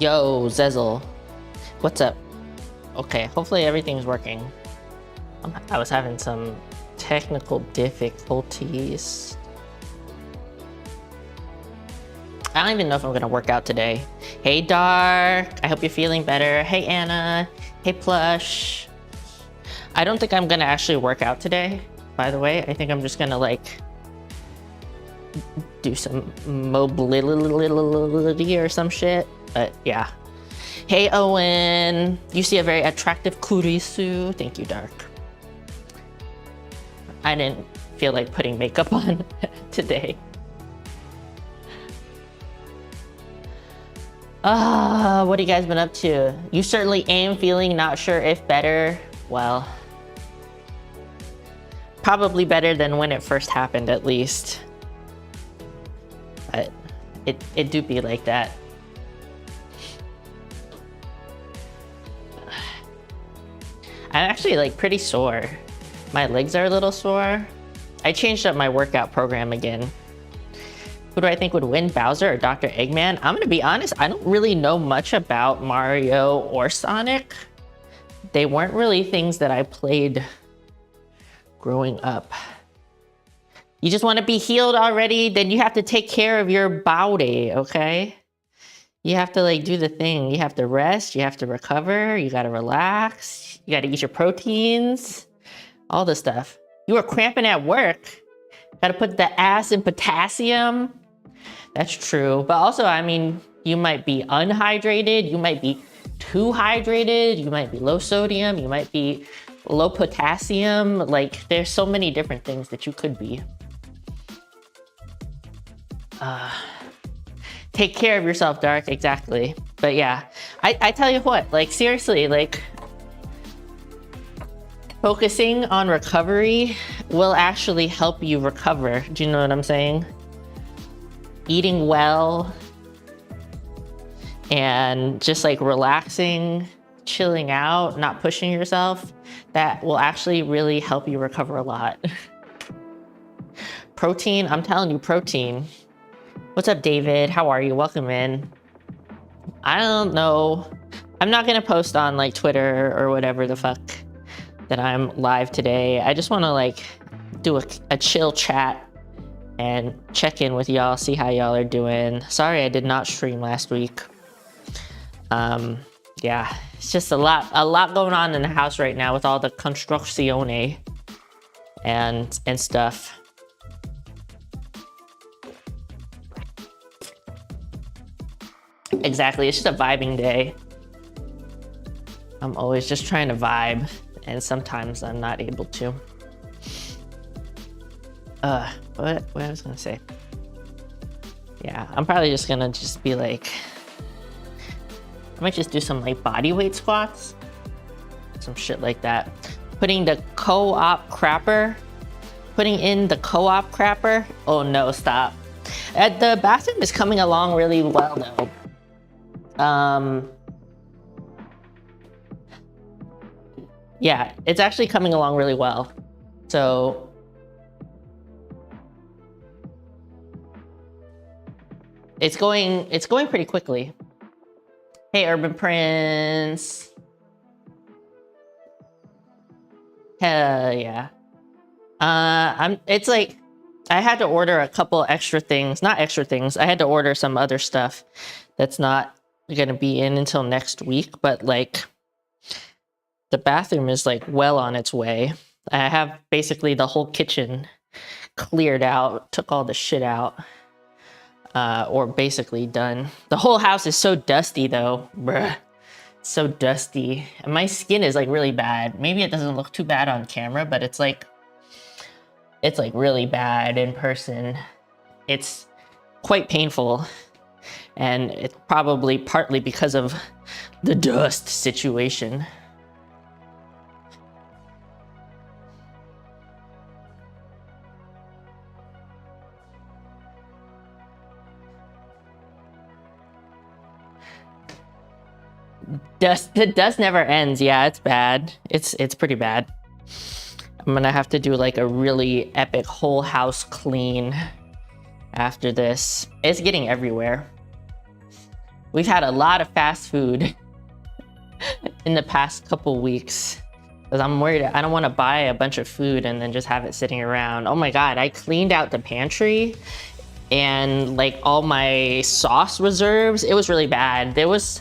Yo, Zezel. What's up? Okay, hopefully everything's working. I was having some technical difficulties. I don't even know if I'm gonna work out today. Hey, Dark. I hope you're feeling better. Hey, Anna. Hey, Plush. I don't think I'm gonna actually work out today, by the way. I think I'm just gonna like do some mobility or some shit, but yeah. Hey, Owen. You see a very attractive kurisu. Thank you, Dark. I didn't feel like putting makeup on today. What have you guys been up to? You certainly am feeling not sure if better. Well, probably better than when it first happened, at least. But it do be like that. I'm actually like pretty sore. My legs are a little sore. I changed up my workout program again. Who do I think would win, Bowser or Dr. Eggman? I'm gonna be honest, I don't really know much about Mario or Sonic. They weren't really things that I played growing up. You just want to be healed already? Then you have to take care of your body, okay? You have to like do the thing. You have to rest, you have to recover, you gotta relax, you gotta eat your proteins, all this stuff. You were cramping at work. Gotta put the ass in potassium. That's true. But also, I mean, you might be unhydrated, you might be too hydrated, you might be low sodium, you might be low potassium. Like, there's so many different things that you could be. Take care of yourself, Dark, exactly. But yeah, I tell you what, like seriously, like focusing on recovery will actually help you recover. Do you know what I'm saying? Eating well and just like relaxing, chilling out, not pushing yourself, that will actually really help you recover a lot. Protein, I'm telling you, protein. What's up, David? How are you? Welcome in. I don't know. I'm not gonna post on like Twitter or whatever the fuck that I'm live today. I just wanna like do a chill chat and check in with y'all, see how y'all are doing. Sorry I did not stream last week. Yeah, it's just a lot going on in the house right now with all the construzione and stuff. Exactly, it's just a vibing day. I'm always just trying to vibe, and sometimes I'm not able to. What I was gonna say? Yeah, I'm probably just gonna be like, I might just do some like body weight squats, some shit like that. Putting in the co-op crapper. Oh no, stop. The bathroom is coming along really well though. Yeah, it's actually coming along really well. So it's going pretty quickly. Hey, Urban Prince. Hell yeah. It's like, I had to order a couple extra things, not extra things. I had to order some other stuff that's not gonna be in until next week, but like the bathroom is like well on its way. I have basically the whole kitchen cleared out, took all the shit out, or basically done. The whole house is so dusty though, bruh. So dusty. And my skin is like really bad. Maybe it doesn't look too bad on camera, but it's like really bad in person. It's quite painful. And it's probably partly because of the dust situation. The dust never ends. Yeah, it's bad. It's pretty bad. I'm gonna have to do like a really epic whole house clean after this. It's getting everywhere. We've had a lot of fast food in the past couple weeks because I'm worried I don't want to buy a bunch of food and then just have it sitting around. Oh my God, I cleaned out the pantry and like all my sauce reserves. It was really bad. There was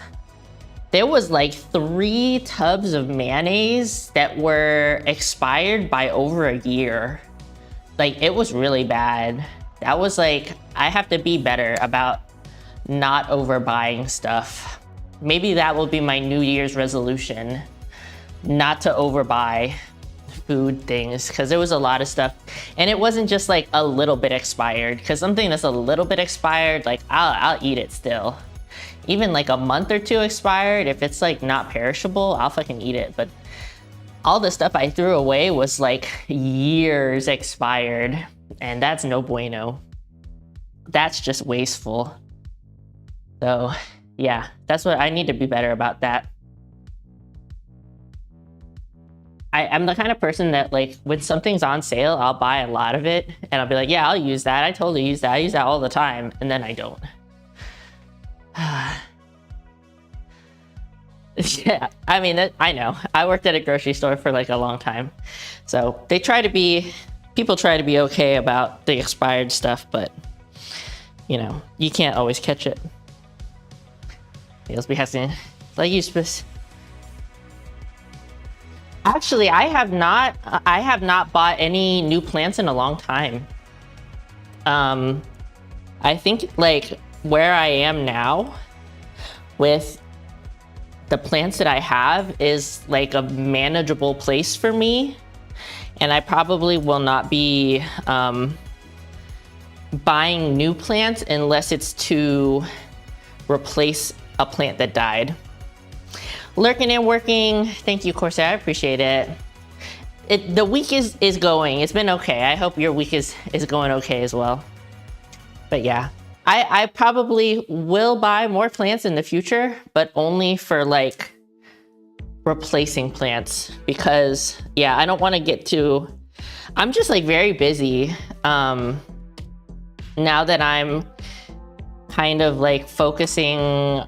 like 3 tubs of mayonnaise that were expired by over a year. Like, it was really bad. That was like, I have to be better about not overbuying stuff. Maybe that will be my New Year's resolution, not to overbuy food things, because there was a lot of stuff. And it wasn't just like a little bit expired, because something that's a little bit expired, like I'll eat it still. Even like a month or 2 expired, if it's like not perishable, I'll fucking eat it. But all the stuff I threw away was like years expired, and that's no bueno. That's just wasteful. So yeah, that's what I need to be better about that. I'm the kind of person that like when something's on sale, I'll buy a lot of it and I'll be like, yeah, I'll use that. I totally use that. I use that all the time. And then I don't. Yeah, I mean, I know. I worked at a grocery store for like a long time. So people try to be okay about the expired stuff, but you know, you can't always catch it. Like you supposed. Actually, I have not bought any new plants in a long time. I think like where I am now with the plants that I have is like a manageable place for me. And I probably will not be buying new plants unless it's to replace a plant that died. Lurking and working, thank you, Corsair, I appreciate it. The week is going, it's been okay. I hope your week is going okay as well. But yeah, I probably will buy more plants in the future, but only for like replacing plants because yeah, I don't want to get too, I'm just like very busy. Now that I'm kind of like focusing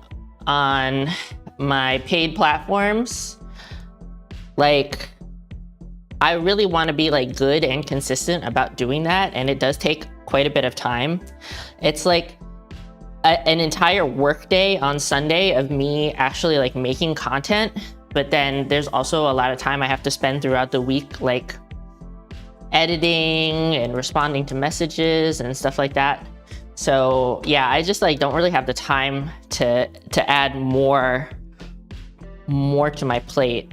on my paid platforms, like I really want to be like good and consistent about doing that, and it does take quite a bit of time. It's like an entire work day on Sunday of me actually like making content, but then there's also a lot of time I have to spend throughout the week like editing and responding to messages and stuff like that. So yeah, I just like don't really have the time to add more to my plate.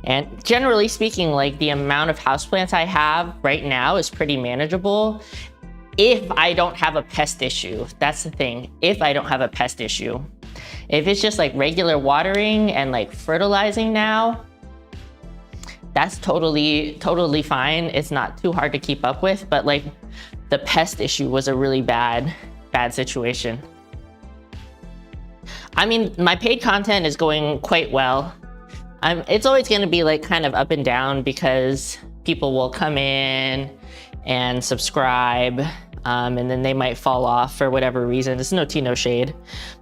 And generally speaking, like the amount of houseplants I have right now is pretty manageable if I don't have a pest issue. That's the thing, if I don't have a pest issue. If it's just like regular watering and like fertilizing now, that's totally fine. It's not too hard to keep up with, but like the pest issue was a really bad situation. I mean, my paid content is going quite well. It's always gonna be like kind of up and down because people will come in and subscribe, and then they might fall off for whatever reason. It's no tea, no shade,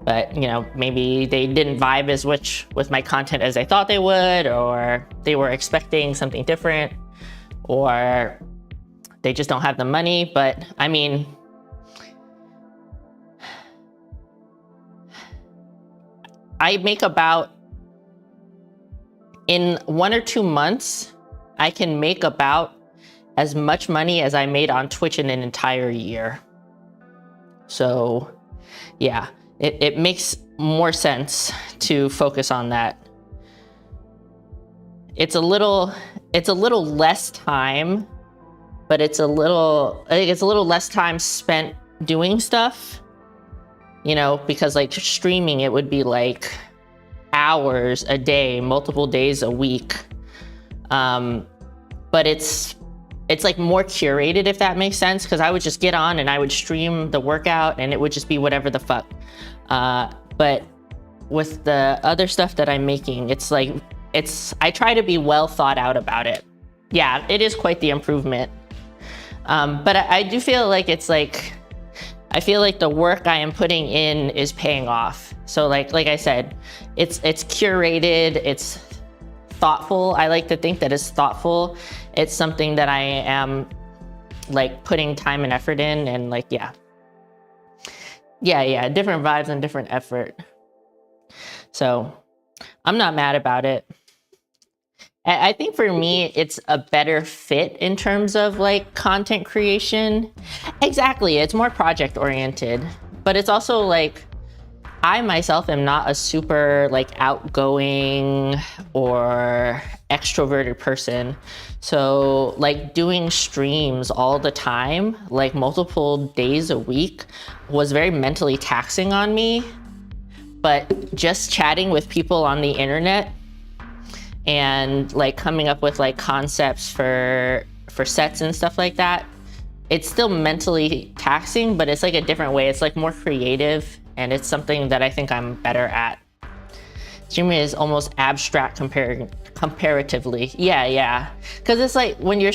but you know, maybe they didn't vibe as much with my content as I thought they would, or they were expecting something different, or they just don't have the money. But I mean, I make about, in 1 or 2 months, I can make about as much money as I made on Twitch in an entire year. So yeah, it makes more sense to focus on that. It's a little less time, but I think it's a little less time spent doing stuff, you know, because like streaming, it would be like hours a day, multiple days a week. But it's like more curated, if that makes sense, because I would just get on and I would stream the workout and it would just be whatever the fuck. But with the other stuff that I'm making, it's like, I try to be well thought out about it. Yeah, it is quite the improvement. But I do feel like it's like, I feel like the work I am putting in is paying off. So like I said, it's curated, it's thoughtful. I like to think that it's thoughtful. It's something that I am like putting time and effort in, and like, yeah, different vibes and different effort. So I'm not mad about it. I think for me, it's a better fit in terms of like content creation. Exactly, it's more project oriented, but it's also like, I myself am not a super like outgoing or extroverted person. So like doing streams all the time, like multiple days a week, was very mentally taxing on me. But just chatting with people on the internet and like coming up with like concepts for sets and stuff like that, it's still mentally taxing, but it's like a different way. It's like more creative, and it's something that I think I'm better at. Streaming is almost abstract comparatively. Yeah. Because it's like when you're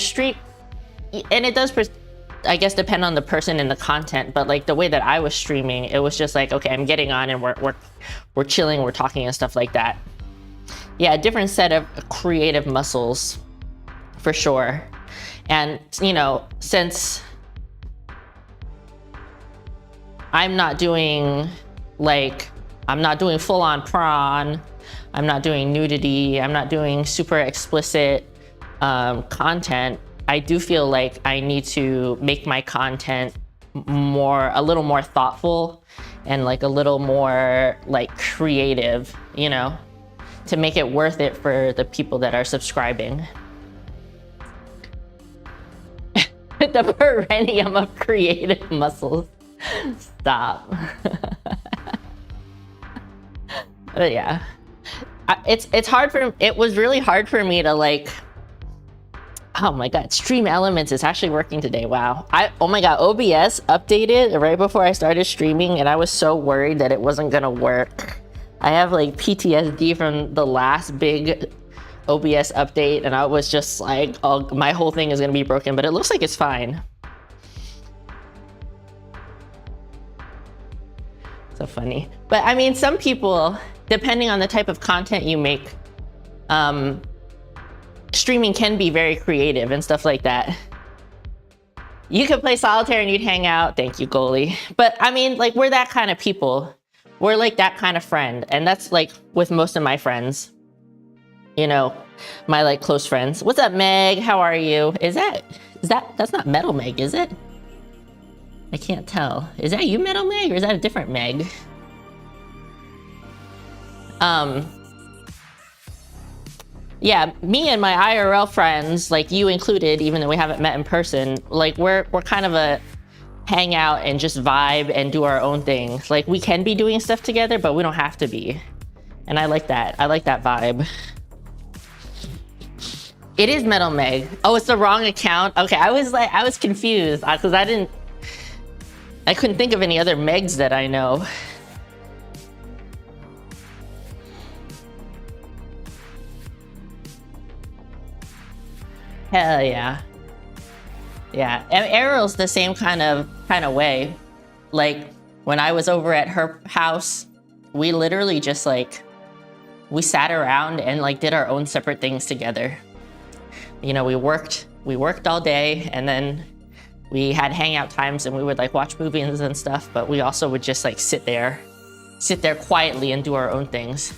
and it does, I guess, depend on the person and the content, but like the way that I was streaming, it was just like, okay, I'm getting on and we're chilling, we're talking and stuff like that. Yeah, a different set of creative muscles, for sure. And, you know, since I'm not doing full on prawn, I'm not doing nudity, I'm not doing super explicit content, I do feel like I need to make my content a little more thoughtful and like a little more like creative, you know, to make it worth it for the people that are subscribing. The perennium of creative muscles. Stop. But yeah, it was really hard for me to like, oh my God, Stream Elements is actually working today. Wow. Oh my God, OBS updated right before I started streaming, and I was so worried that it wasn't gonna work. I have like PTSD from the last big OBS update, and I was just like, oh, my whole thing is gonna be broken, but it looks like it's fine. So funny. But I mean, some people, depending on the type of content you make, streaming can be very creative and stuff like that. You could play solitaire and you'd hang out. Thank you, goalie. But I mean, like, we're that kind of people. We're like that kind of friend. And that's like with most of my friends, you know, my like close friends. What's up, Meg? How are you? That's not Metal Meg, is it? I can't tell. Is that you, Metal Meg, or is that a different Meg? Yeah, me and my IRL friends, like you included, even though we haven't met in person, like we're kind of a hang out and just vibe and do our own thing. Like we can be doing stuff together, but we don't have to be. And I like that. I like that vibe. It is Metal Meg. Oh, it's the wrong account. Okay, I was confused because I couldn't think of any other Megs that I know. Hell yeah. Yeah, and Ariel's the same kind of way. Like when I was over at her house, we literally just like, we sat around and like did our own separate things together. You know, we worked all day, and then we had hangout times and we would like watch movies and stuff, but we also would just like sit there quietly and do our own things.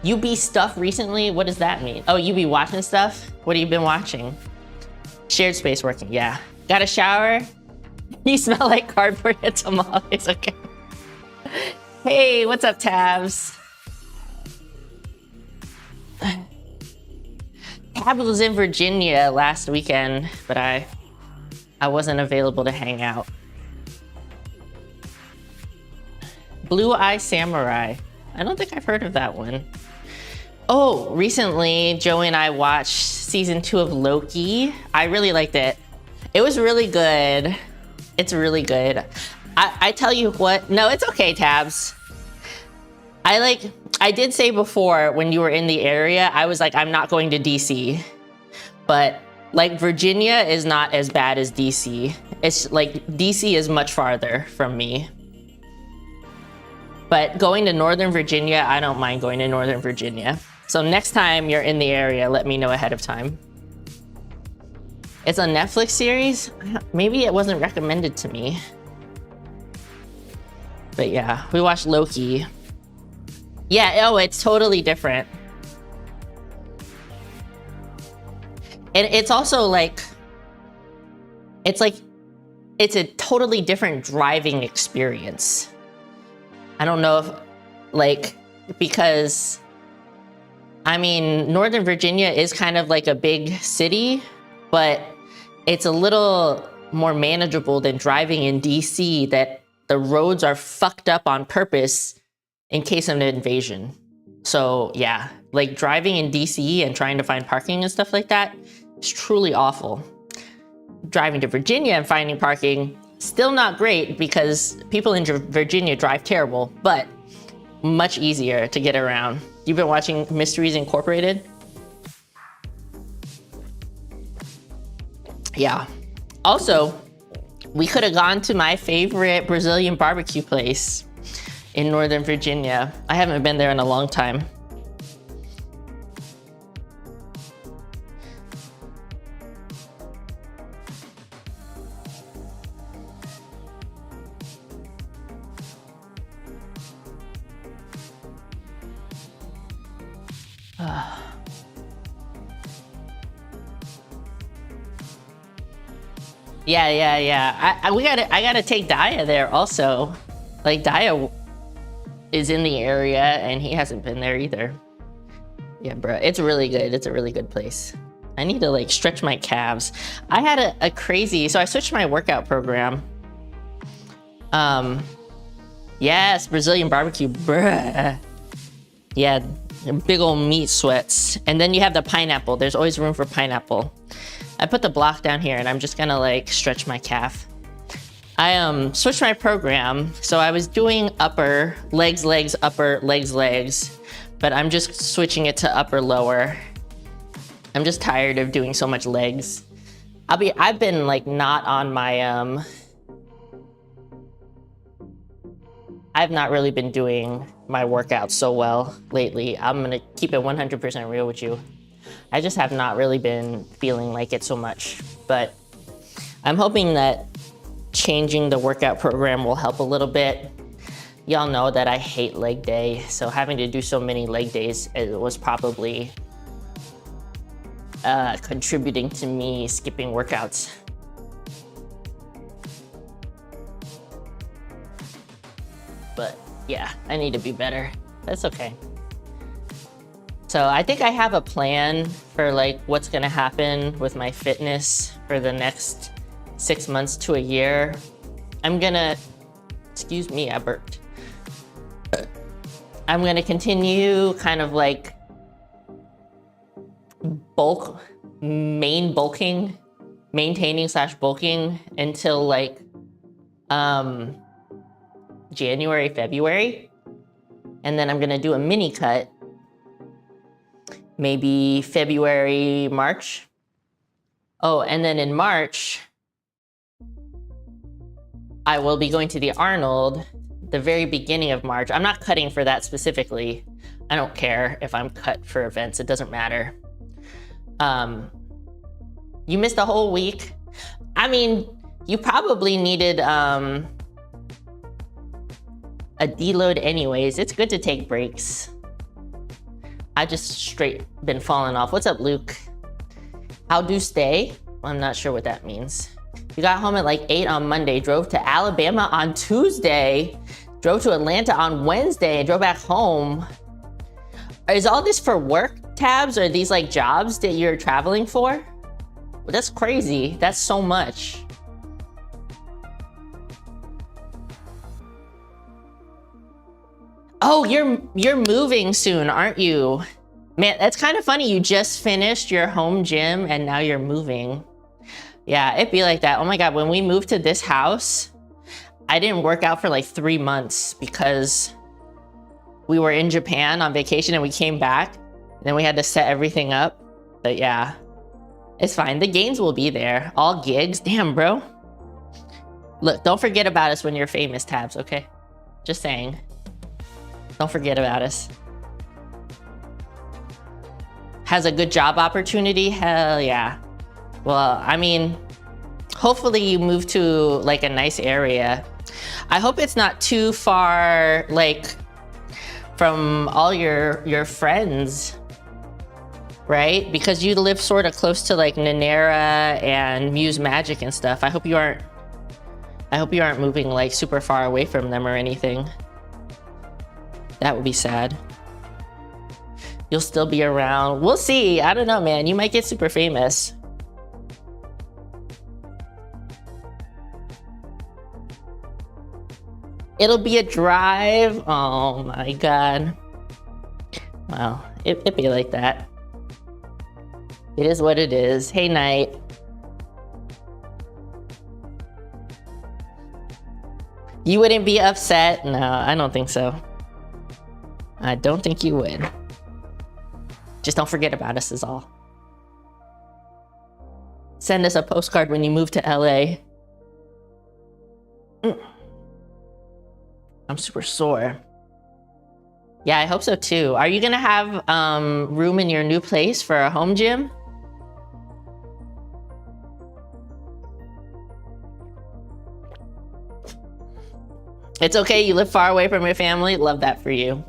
You be stuff recently? What does that mean? Oh, you be watching stuff? What have you been watching? Shared space working, yeah. Got a shower? You smell like cardboard and tamales, okay. Hey, what's up, Tabs? Tabs was in Virginia last weekend, but I wasn't available to hang out. Blue Eye Samurai. I don't think I've heard of that one. Oh, recently, Joey and I watched season 2 of Loki. I really liked it. It was really good. It's really good. I tell you what, no, it's okay, Tabs. I did say before when you were in the area, I was like, I'm not going to DC. But like Virginia is not as bad as DC. It's like DC is much farther from me. But going to Northern Virginia, I don't mind going to Northern Virginia. So next time you're in the area, let me know ahead of time. It's a Netflix series? Maybe it wasn't recommended to me. But yeah, we watched Loki. Yeah, oh, it's totally different. And it's also like, it's a totally different driving experience. I don't know if, like, because, I mean, Northern Virginia is kind of like a big city, but it's a little more manageable than driving in DC, that the roads are fucked up on purpose in case of an invasion. So yeah, like driving in DC and trying to find parking and stuff like that is truly awful. Driving to Virginia and finding parking, still not great because people in Virginia drive terrible, but much easier to get around. You've been watching Mysteries Incorporated? Yeah. Also, we could have gone to my favorite Brazilian barbecue place in Northern Virginia. I haven't been there in a long time. Yeah. I gotta take Daya there also. Like Daya is in the area and he hasn't been there either. Yeah, bro, it's really good. It's a really good place. I need to like stretch my calves. I had a crazy, so I switched my workout program. Yes, Brazilian barbecue, bruh. Yeah, big old meat sweats. And then you have the pineapple. There's always room for pineapple. I put the block down here and I'm just gonna like stretch my calf. I switched my program. So I was doing upper, legs, upper, legs, but I'm just switching it to upper, lower. I'm just tired of doing so much legs. I've been like not on my, I've not really been doing my workouts so well lately. I'm gonna keep it 100% real with you. I just have not really been feeling like it so much, but I'm hoping that changing the workout program will help a little bit. Y'all know that I hate leg day, so having to do so many leg days was probably contributing to me skipping workouts. But yeah, I need to be better. That's okay. So I think I have a plan for like what's gonna happen with my fitness for the next 6 months to a year. I'm gonna, excuse me, I burped. I'm gonna continue kind of like maintaining/bulking until like January, February. And then I'm gonna do a mini cut, maybe February, March. Oh, and then in March, I will be going to the Arnold the very beginning of March. I'm not cutting for that specifically. I don't care if I'm cut for events, it doesn't matter. You missed a whole week. I mean, you probably needed a deload anyways. It's good to take breaks. I just straight been falling off. What's up, Luke? How do stay? I'm not sure what that means. You got home at like 8 on Monday, drove to Alabama on Tuesday, drove to Atlanta on Wednesday, and drove back home. Is all this for work tabs, or are these like jobs that you're traveling for? Well, that's crazy. That's so much. Oh, you're moving soon, aren't you? Man, that's kind of funny. You just finished your home gym and now you're moving. Yeah, it'd be like that. Oh my God, when we moved to this house, I didn't work out for like 3 months because we were in Japan on vacation and we came back. And then we had to set everything up. But yeah, it's fine. The gains will be there. All gigs. Damn, bro. Look, don't forget about us when you're famous, Tabs, okay? Just saying. Don't forget about us. Has a good job opportunity? Hell yeah. Well, I mean, hopefully you move to like a nice area. I hope it's not too far, like, from all your friends, right? Because you live sort of close to like Nanera and Muse Magic and stuff. I hope you aren't moving like super far away from them or anything. That would be sad. You'll still be around. We'll see. I don't know, man. You might get super famous. It'll be a drive. Oh my god. Wow, it'd be like that. It is what it is. Hey, Knight. You wouldn't be upset? No, I don't think so. I don't think you would. Just don't forget about us is all. Send us a postcard when you move to LA. I'm super sore. Yeah, I hope so too. Are you gonna have room in your new place for a home gym? It's okay, you live far away from your family. Love that for you.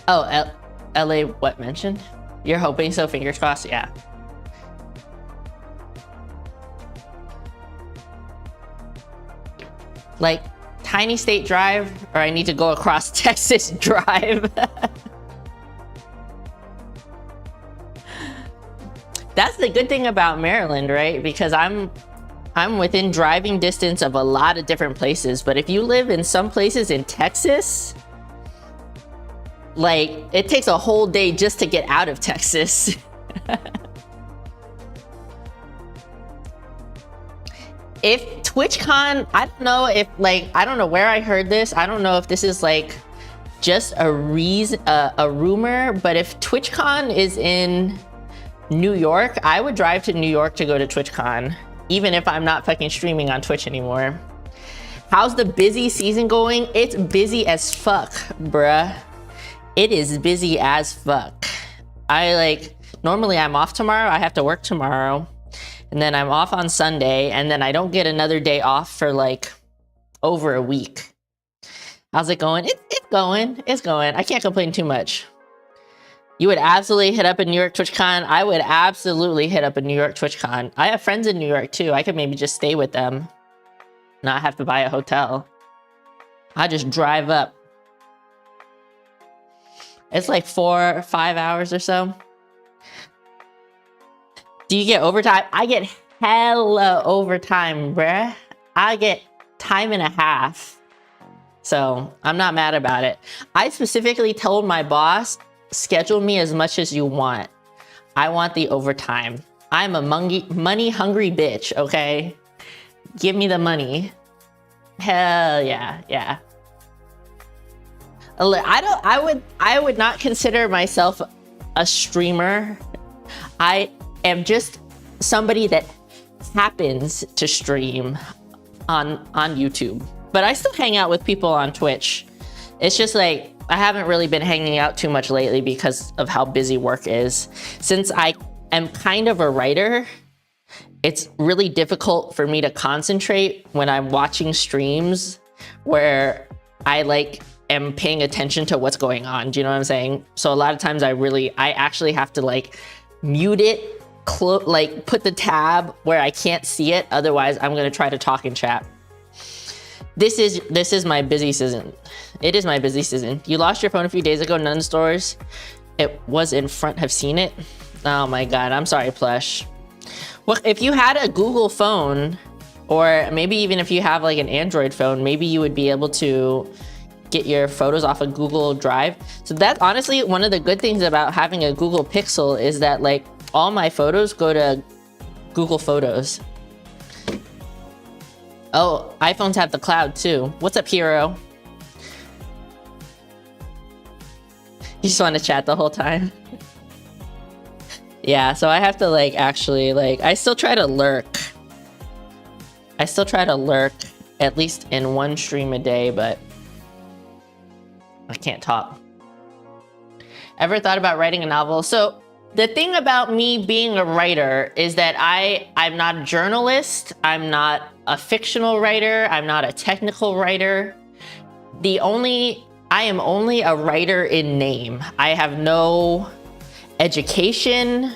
Oh, LA what mentioned? You're hoping so, fingers crossed, yeah. Like, Tiny State Drive, or I need to go across Texas Drive. That's the good thing about Maryland, right? Because I'm within driving distance of a lot of different places, but if you live in some places in Texas, like, it takes a whole day just to get out of Texas. If TwitchCon, I don't know if, like, I don't know where I heard this. I don't know if this is like just a rumor, but if TwitchCon is in New York, I would drive to New York to go to TwitchCon, even if I'm not fucking streaming on Twitch anymore. How's the busy season going? It's busy as fuck, bruh. It is busy as fuck. Normally I'm off tomorrow. I have to work tomorrow. And then I'm off on Sunday. And then I don't get another day off for like over a week. How's it going? It's going. It's going. I can't complain too much. You would absolutely hit up a New York TwitchCon. I would absolutely hit up a New York TwitchCon. I have friends in New York too. I could maybe just stay with them. Not have to buy a hotel. I just drive up. It's like 4 or 5 hours or so. Do you get overtime? I get hella overtime, bruh. I get time and a half. So I'm not mad about it. I specifically told my boss, schedule me as much as you want. I want the overtime. I'm a money hungry bitch, okay? Give me the money. Hell yeah, yeah. I would not consider myself a streamer. I am just somebody that happens to stream on YouTube. But I still hang out with people on Twitch. It's just like, I haven't really been hanging out too much lately because of how busy work is. Since I am kind of a writer, it's really difficult for me to concentrate when I'm watching streams where I am paying attention to what's going on. Do you know what I'm saying? So a lot of times I actually have to like mute it, put the tab where I can't see it. Otherwise I'm gonna try to talk and chat. This is my busy season. It is my busy season. You lost your phone a few days ago, none stores. It was in front, have seen it. Oh my God, I'm sorry, Plush. Well, if you had a Google phone, or maybe even if you have like an Android phone, maybe you would be able to get your photos off of Google Drive. So that's honestly one of the good things about having a Google Pixel is that like all my photos go to Google Photos. Oh, iPhones have the cloud too. What's up, Hero? just want to chat the whole time. Yeah, so I have to like actually like I still try to lurk. I still try to lurk at least in one stream a day, but I can't talk. Ever thought about writing a novel? So the thing about me being a writer is that I'm not a journalist. I'm not a fictional writer. I'm not a technical writer. I am only a writer in name. I have no education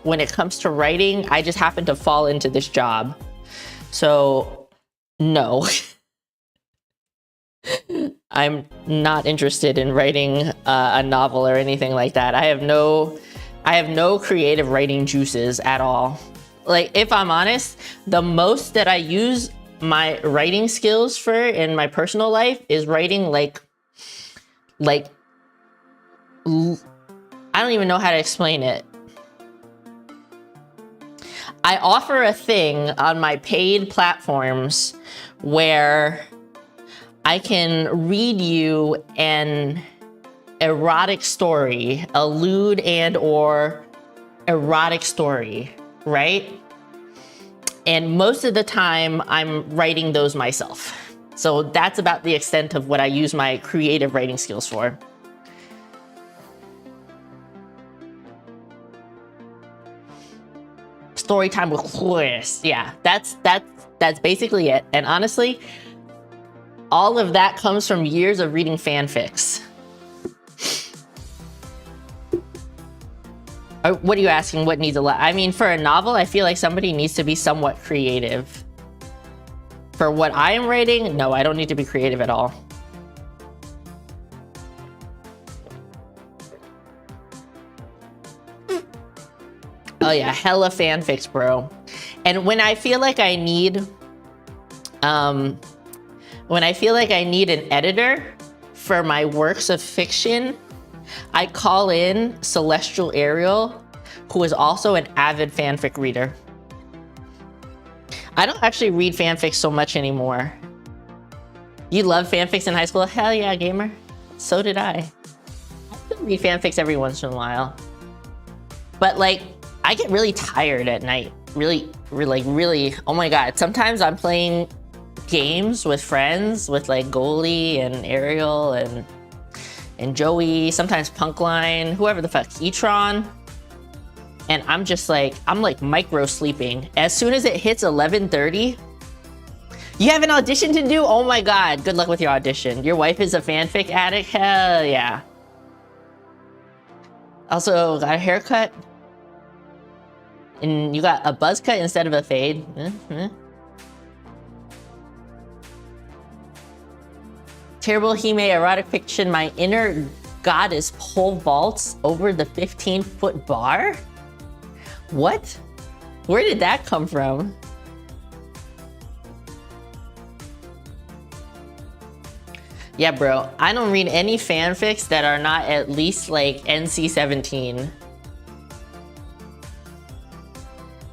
when it comes to writing. I just happen to fall into this job. So no, I'm not interested in writing a novel or anything like that. I have no creative writing juices at all. Like, if I'm honest, the most that I use my writing skills for in my personal life is writing like I don't even know how to explain it. I offer a thing on my paid platforms where I can read you an erotic story, a lewd and or erotic story, right? And most of the time I'm writing those myself. So that's about the extent of what I use my creative writing skills for. Story time with Chris. Yeah, that's basically it. And honestly, all of that comes from years of reading fanfics. What are you asking? What needs a lot? I mean, for a novel, I feel like somebody needs to be somewhat creative. For what I am writing, no, I don't need to be creative at all. Oh yeah, hella fanfics, bro. And when I feel like I need, an editor for my works of fiction, I call in Celestial Ariel, who is also an avid fanfic reader. I don't actually read fanfics so much anymore. You love fanfics in high school? Hell yeah, gamer. So did I. I still read fanfics every once in a while. But like, I get really tired at night. Really, oh my God. Sometimes I'm playing games with friends with like Goalie and Ariel and Joey, sometimes Punkline, whoever the fuck, E-Tron. And I'm just like, I'm like micro sleeping. As soon as it hits 11:30, you have an audition to do? Oh my God, good luck with your audition. Your wife is a fanfic addict? Hell yeah. Also, got a haircut. And you got a buzz cut instead of a fade. Terrible Hime erotic fiction. My inner goddess pole vaults over the 15-foot bar? What? Where did that come from? Yeah, bro. I don't read any fanfics that are not at least like NC-17.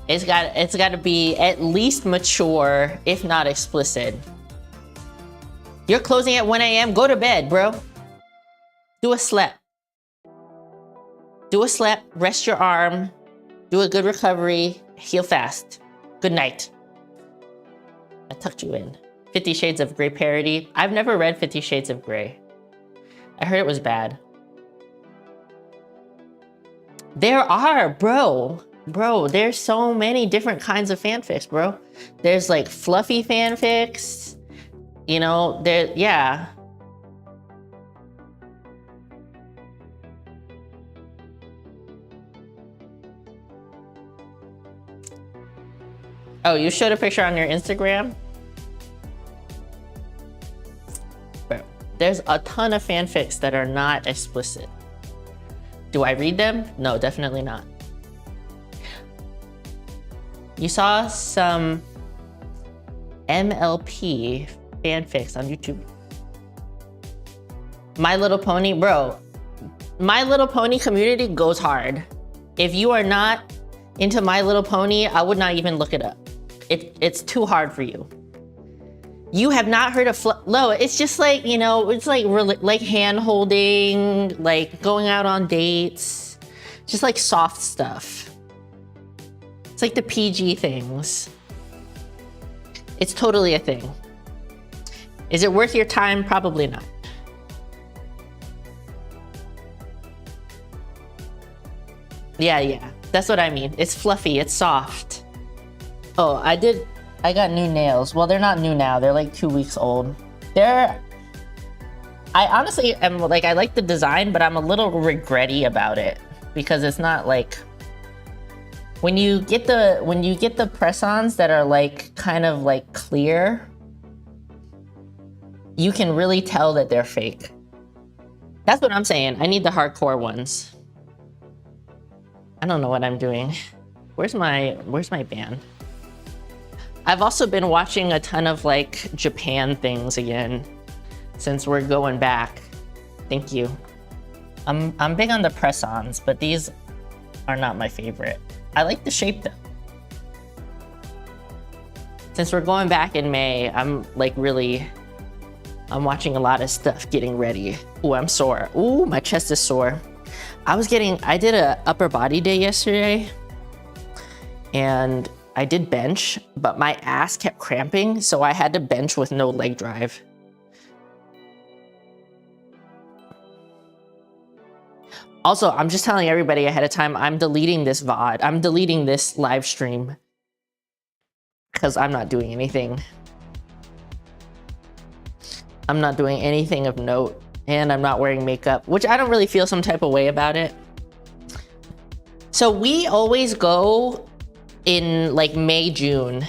It's got to be at least mature, if not explicit. You're closing at 1 a.m. Go to bed, bro. Do a slep. Do a slep. Rest your arm. Do a good recovery. Heal fast. Good night. I tucked you in. 50 Shades of Grey parody. I've never read 50 Shades of Grey. I heard it was bad. There are, bro. Bro, there's so many different kinds of fanfics, bro. There's like fluffy fanfics. You know, yeah. Oh, you showed a picture on your Instagram? Bro, there's a ton of fanfics that are not explicit. Do I read them? No, definitely not. You saw some MLP fanfics on YouTube. My Little Pony, bro. My Little Pony community goes hard. If you are not into My Little Pony, I would not even look it up. It's too hard for you. You have not heard of flow. It's just like, you know, it's like like hand holding, like going out on dates, just like soft stuff. It's like the PG things. It's totally a thing. Is it worth your time? Probably not. Yeah, that's what I mean. It's fluffy, it's soft. Oh, I got new nails. Well, they're not new now, they're like 2 weeks old. I honestly am like, I like the design, but I'm a little regretty about it because it's not like, when you get the press-ons that are like kind of like clear, you can really tell that they're fake. That's what I'm saying. I need the hardcore ones. I don't know what I'm doing. Where's my band? I've also been watching a ton of like Japan things again since we're going back. Thank you. I'm big on the press-ons, but these are not my favorite. I like the shape though. Since we're going back in May, I'm watching a lot of stuff getting ready. Ooh, I'm sore. Ooh, my chest is sore. I did a upper body day yesterday and I did bench, but my ass kept cramping, so I had to bench with no leg drive. Also, I'm just telling everybody ahead of time, I'm deleting this VOD. I'm deleting this live stream because I'm not doing anything. I'm not doing anything of note, and I'm not wearing makeup, which I don't really feel some type of way about it. So we always go in like May, June.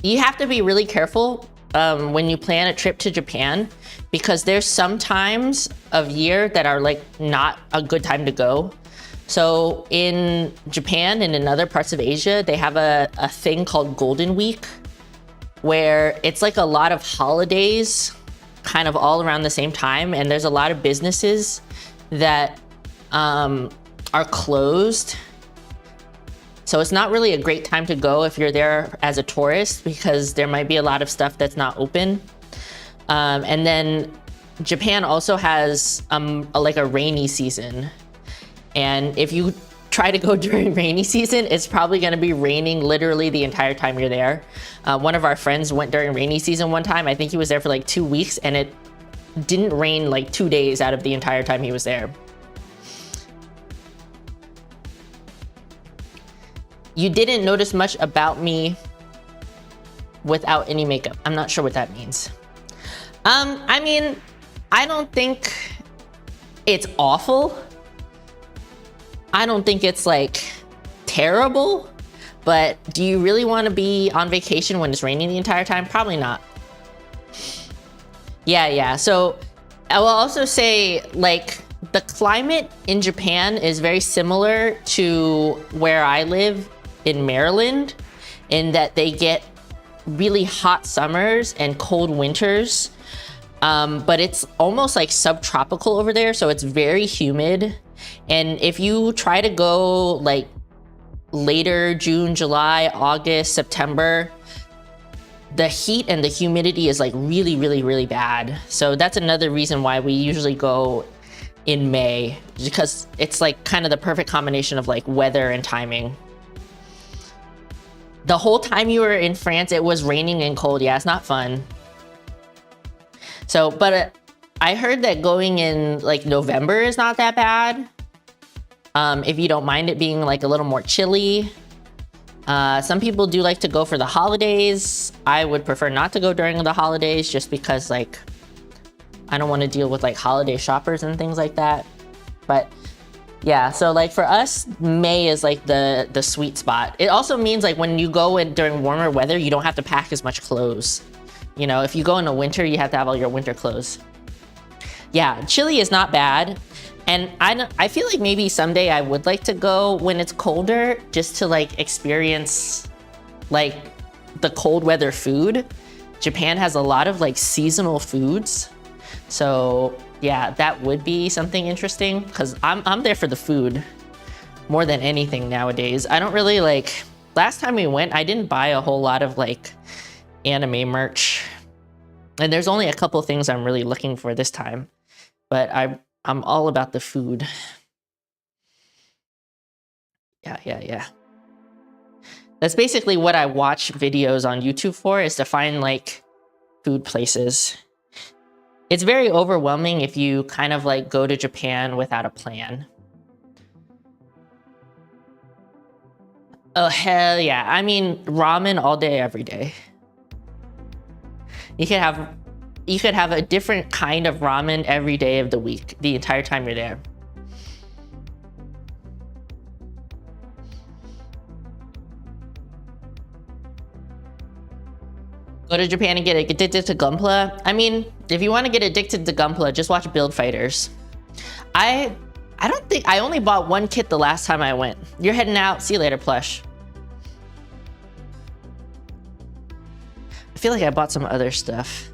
You have to be really careful when you plan a trip to Japan, because there's some times of year that are like not a good time to go. So in Japan and in other parts of Asia, they have a thing called Golden Week, where it's like a lot of holidays kind of all around the same time, and there's a lot of businesses that are closed. So it's not really a great time to go if you're there as a tourist, because there might be a lot of stuff that's not open. And then Japan also has like a rainy season. And if you try to go during rainy season, it's probably gonna be raining literally the entire time you're there. One of our friends went during rainy season one time. I think he was there for like 2 weeks, and it didn't rain like 2 days out of the entire time he was there. You didn't notice much about me without any makeup. I'm not sure what that means. I mean, I don't think it's awful. I don't think it's like terrible, but do you really want to be on vacation when it's raining the entire time? Probably not. Yeah. So I will also say, like, the climate in Japan is very similar to where I live in Maryland, in that they get really hot summers and cold winters. But it's almost like subtropical over there, so it's very humid. And if you try to go like later June, July, August, September, the heat and the humidity is like really bad. So that's another reason why we usually go in May, because it's like kind of the perfect combination of like weather and timing. The whole time you were in France, it was raining and cold. Yeah, it's not fun. So, but I heard that going in like November is not that bad. If you don't mind it being like a little more chilly. Some people do like to go for the holidays. I would prefer not to go during the holidays, just because like I don't want to deal with like holiday shoppers and things like that. But yeah, so like for us, May is like the sweet spot. It also means like when you go in during warmer weather, you don't have to pack as much clothes. You know, if you go in the winter, you have to have all your winter clothes. Yeah, Chile is not bad. And I feel like maybe someday I would like to go when it's colder, just to like experience like the cold weather food. Japan has a lot of like seasonal foods. So yeah, that would be something interesting, because I'm there for the food more than anything nowadays. I don't really like, last time we went, I didn't buy a whole lot of like anime merch. And there's only a couple things I'm really looking for this time, but I'm all about the food. Yeah. That's basically what I watch videos on YouTube for, is to find like food places. It's very overwhelming if you kind of like go to Japan without a plan. Oh, hell yeah. I mean, ramen all day, every day. You could have a different kind of ramen every day of the week, the entire time you're there. Go to Japan and get addicted to Gunpla. I mean, if you want to get addicted to Gunpla, just watch Build Fighters. I don't think I only bought one kit the last time I went. You're heading out. See you later, plush. I feel like I bought some other stuff.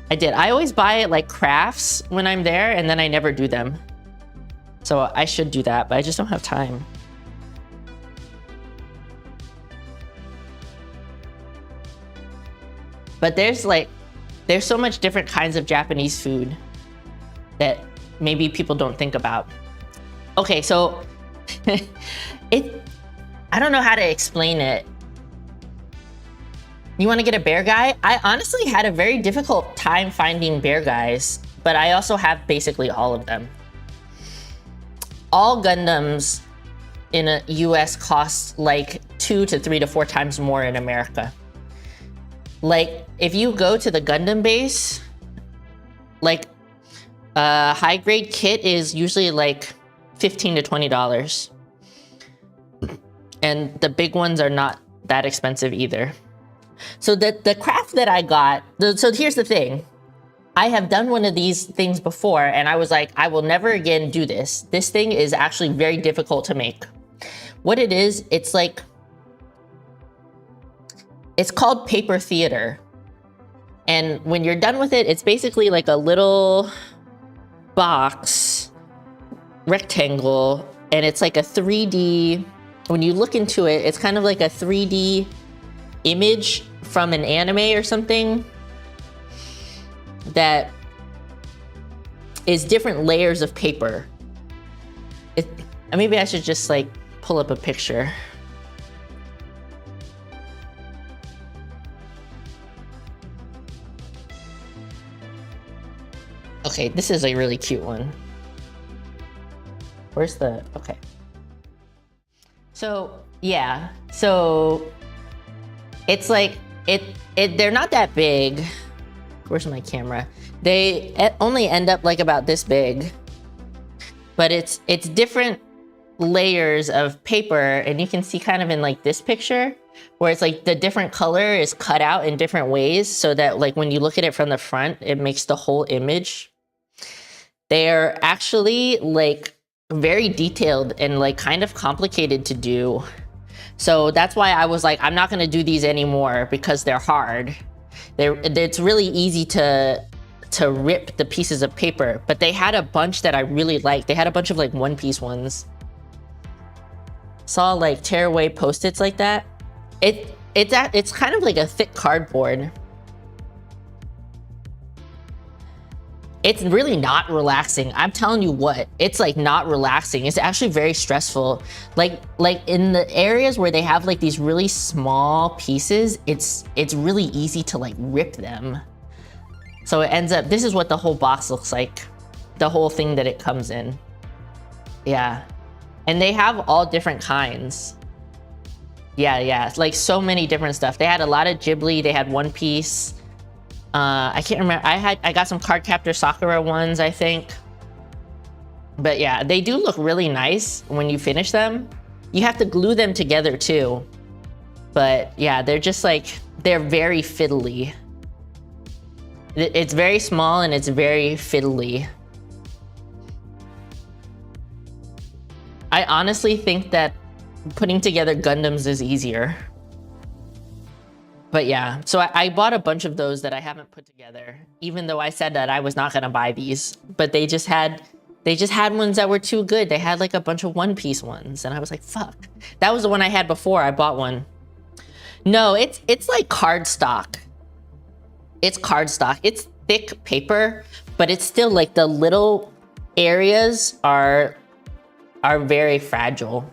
I did. I always buy like crafts when I'm there, and then I never do them. So I should do that, but I just don't have time. But there's so much different kinds of Japanese food that maybe people don't think about. Okay, so I don't know how to explain it. You want to get a bear guy? I honestly had a very difficult time finding bear guys, but I also have basically all of them. All Gundams in the US cost like 2 to 3 to 4 times more in America. Like, if you go to the Gundam base, like, a high-grade kit is usually like $15 to $20. And the big ones are not that expensive either. So the craft that I got, so here's the thing. I have done one of these things before, and I was like, I will never again do this. This thing is actually very difficult to make. What it is, it's like, it's called paper theater. And when you're done with it, it's basically like a little box, rectangle, and it's like a 3D, when you look into it, it's kind of like a 3D image from an anime or something that is different layers of paper. Maybe I should just like pull up a picture. Okay, this is a really cute one. Where's the, okay. So, yeah, so it's like, they're not that big. Where's my camera? They only end up like about this big, but it's different layers of paper, and you can see kind of in like this picture where it's like the different color is cut out in different ways so that like when you look at it from the front, it makes the whole image. They're actually like very detailed and like kind of complicated to do. So that's why I was like, I'm not gonna do these anymore because they're hard. It's really easy to rip the pieces of paper, but they had a bunch that I really liked. They had a bunch of like one-piece ones. Saw like tearaway Post-its like that. It's kind of like a thick cardboard. It's really not relaxing. I'm telling you what, it's like not relaxing. It's actually very stressful. Like in the areas where they have like these really small pieces, it's really easy to like rip them. So it ends up, this is what the whole box looks like. The whole thing that it comes in. Yeah. And they have all different kinds. Yeah, it's like so many different stuff. They had a lot of Ghibli, they had One Piece. I can't remember, I got some Cardcaptor Sakura ones, I think. But yeah, they do look really nice when you finish them. You have to glue them together too. But yeah, they're just like, they're very fiddly. It's very small and it's very fiddly. I honestly think that putting together Gundams is easier. But yeah, so I bought a bunch of those that I haven't put together, even though I said that I was not gonna buy these. But they just had ones that were too good. They had like a bunch of one-piece ones, and I was like, fuck. That was the one I had before I bought one. No, it's like cardstock. It's cardstock. It's thick paper, but it's still like the little areas are very fragile.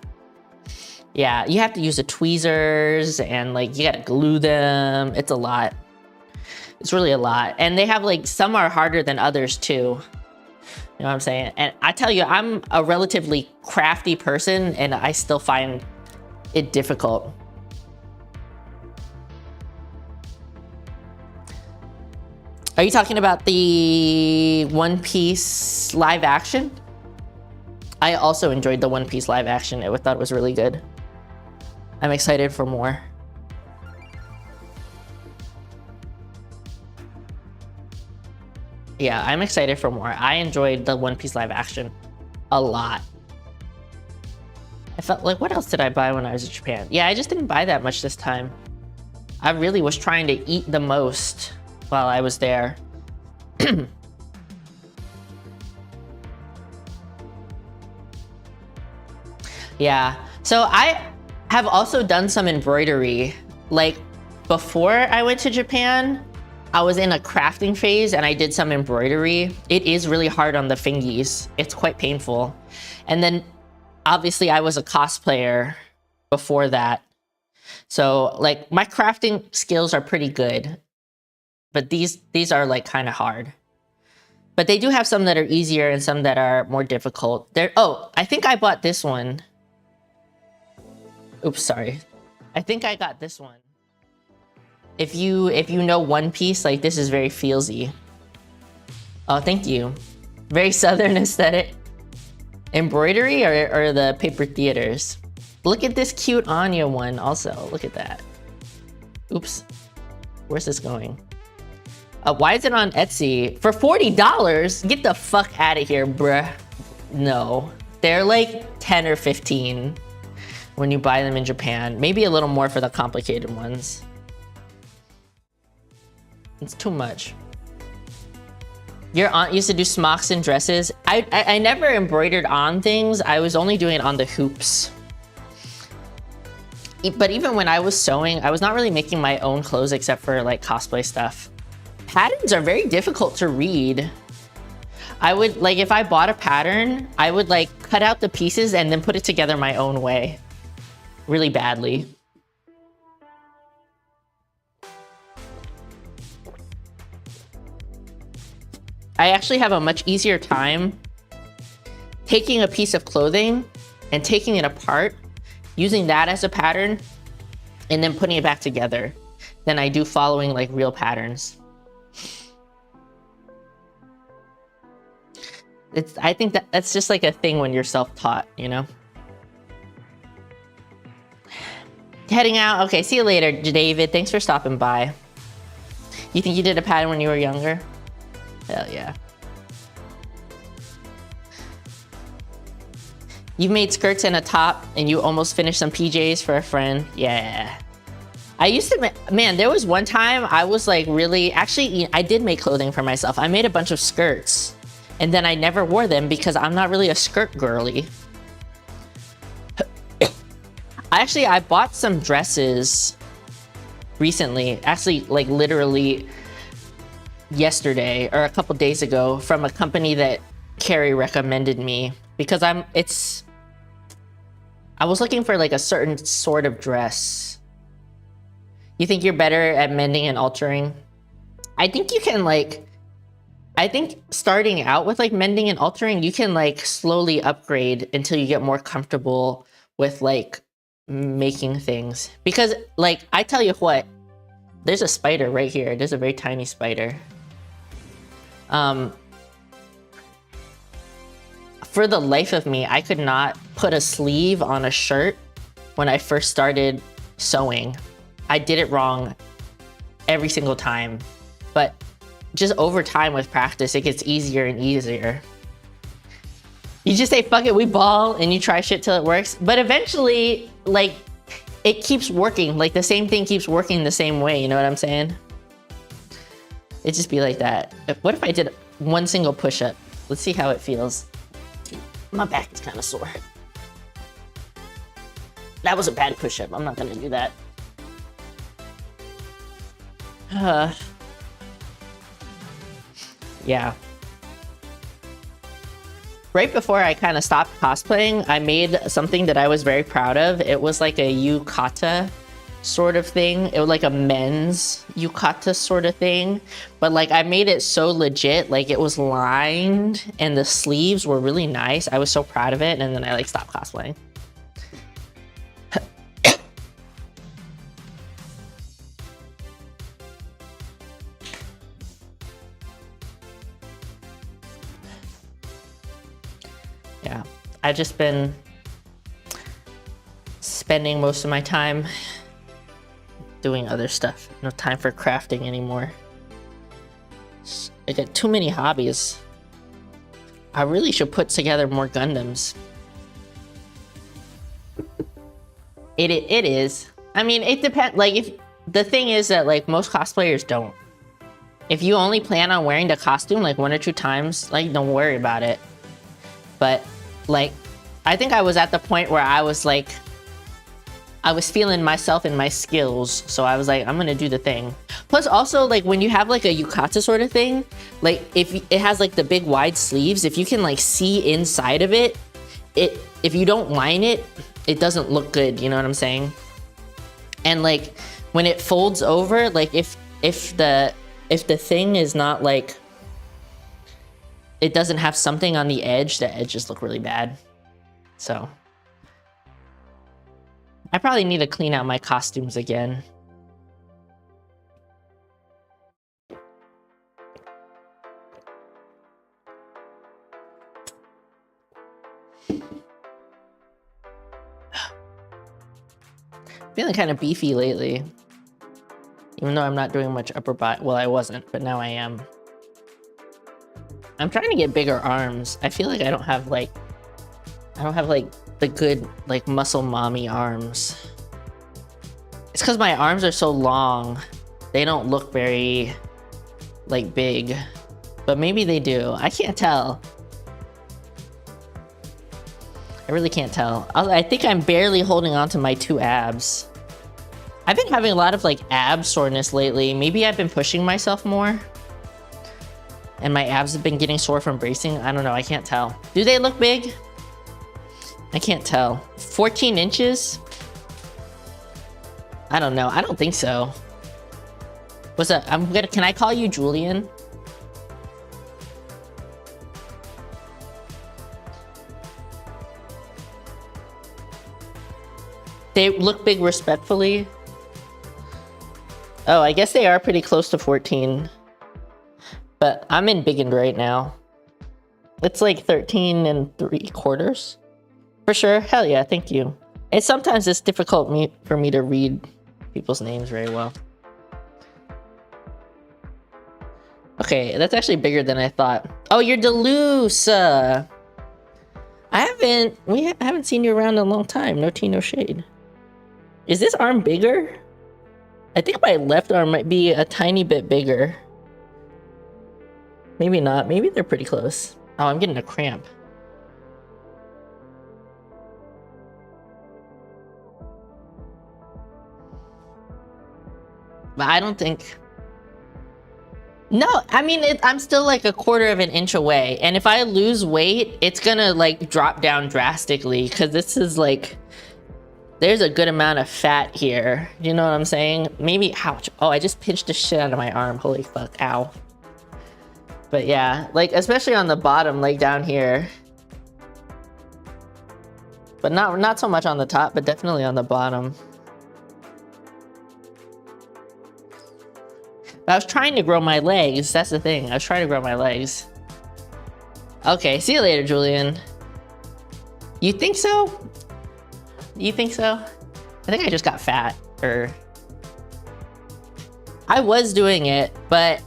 Yeah, you have to use the tweezers and like you gotta glue them. It's a lot. It's really a lot. And they have like, some are harder than others too. You know what I'm saying? And I tell you, I'm a relatively crafty person and I still find it difficult. Are you talking about the One Piece live action? I also enjoyed the One Piece live action. I thought it was really good. I'm excited for more. Yeah, I'm excited for more. I enjoyed the One Piece live action a lot. I felt like, what else did I buy when I was in Japan? Yeah, I just didn't buy that much this time. I really was trying to eat the most while I was there. Yeah, so I have also done some embroidery. Like before I went to Japan, I was in a crafting phase and I did some embroidery. It is really hard on the fingies. It's quite painful. And then obviously I was a cosplayer before that. So like my crafting skills are pretty good, but these are like kind of hard. But they do have some that are easier and some that are more difficult. Oh, I think I bought this one. Oops, sorry. I think I got this one. If you know One Piece, like this is very feelsy. Oh, thank you. Very Southern aesthetic. Embroidery or the paper theaters? Look at this cute Anya one also. Look at that. Oops. Where's this going? Why is it on Etsy? For $40? Get the fuck out of here, bruh. No. They're like 10 or 15 when you buy them in Japan. Maybe a little more for the complicated ones. It's too much. Your aunt used to do smocks and dresses. I never embroidered on things. I was only doing it on the hoops. But even when I was sewing, I was not really making my own clothes except for like cosplay stuff. Patterns are very difficult to read. I would, like, if I bought a pattern, I would like cut out the pieces and then put it together my own way. Really badly. I actually have a much easier time taking a piece of clothing and taking it apart, using that as a pattern, and then putting it back together than I do following like real patterns. I think that's just like a thing when you're self-taught, you know? Heading out. Okay, see you later, David. Thanks for stopping by. You think you did a pattern when you were younger? Hell yeah. You've made skirts and a top and you almost finished some PJs for a friend. Yeah. I used to, man, there was one time I was like really, actually, I did make clothing for myself. I made a bunch of skirts and then I never wore them because I'm not really a skirt girly. I bought some dresses recently, actually like literally yesterday or a couple days ago from a company that Carrie recommended me because I was looking for like a certain sort of dress. You think you're better at mending and altering? I think you can like, I think starting out with like mending and altering, you can like slowly upgrade until you get more comfortable with like making things. Because like, I tell you what, there's a spider right here. There's a very tiny spider. For the life of me, I could not put a sleeve on a shirt when I first started sewing. I did it wrong every single time, but just over time with practice, it gets easier and easier. You just say, fuck it, we ball, and you try shit till it works. But eventually, like, it keeps working. Like, the same thing keeps working the same way, you know what I'm saying? It just be like that. What if I did one single push-up? Let's see how it feels. My back is kind of sore. That was a bad push-up. I'm not gonna do that. yeah. Right before I kind of stopped cosplaying, I made something that I was very proud of. It was like a yukata sort of thing. It was like a men's yukata sort of thing. But like I made it so legit, like it was lined and the sleeves were really nice. I was so proud of it, and then I like stopped cosplaying. Yeah, I've just been spending most of my time doing other stuff. No time for crafting anymore. I got too many hobbies. I really should put together more Gundams. It is. I mean, it depends. Like, if the thing is that like most cosplayers don't. If you only plan on wearing the costume like 1 or 2 times, like don't worry about it. But like, I think I was at the point where I was like, I was feeling myself and my skills, so I was like, I'm gonna do the thing. Plus also, like, when you have like a yukata sort of thing, like if it has like the big wide sleeves, if you can like see inside of it, if you don't line it, it doesn't look good, you know what I'm saying? And like, when it folds over, like if the thing is not like, it doesn't have something on the edges look really bad. So I probably need to clean out my costumes again. Feeling kind of beefy lately. Even though I'm not doing much upper body. Well, I wasn't, but now I am. I'm trying to get bigger arms. I feel like I don't have like the good like muscle mommy arms. It's because my arms are so long. They don't look very like big, but maybe they do. I can't tell. I really can't tell. I think I'm barely holding on to my 2 abs. I've been having a lot of like ab soreness lately. Maybe I've been pushing myself more and my abs have been getting sore from bracing. I don't know, I can't tell. Do they look big? I can't tell. 14 inches? I don't know, I don't think so. What's up? Can I call you Julian? They look big respectfully. Oh, I guess they are pretty close to 14. But I'm in big end right now. It's like 13 3/4. For sure, hell yeah, thank you. And sometimes it's difficult for me to read people's names very well. Okay, that's actually bigger than I thought. Oh, you're Deleuze! I haven't seen you around in a long time. No tea, no shade. Is this arm bigger? I think my left arm might be a tiny bit bigger. Maybe not. Maybe they're pretty close. Oh, I'm getting a cramp. But I don't think... No, I mean, I'm still like 1/4 of an inch away. And if I lose weight, it's gonna like drop down drastically. Because this is like... There's a good amount of fat here. You know what I'm saying? Maybe... Ouch. Oh, I just pinched the shit out of my arm. Holy fuck. Ow. But yeah, like, especially on the bottom, like down here. But not so much on the top, but definitely on the bottom. I was trying to grow my legs. That's the thing. I was trying to grow my legs. Okay, see you later, Julian. You think so? You think so? I think I just got fat, or... I was doing it, but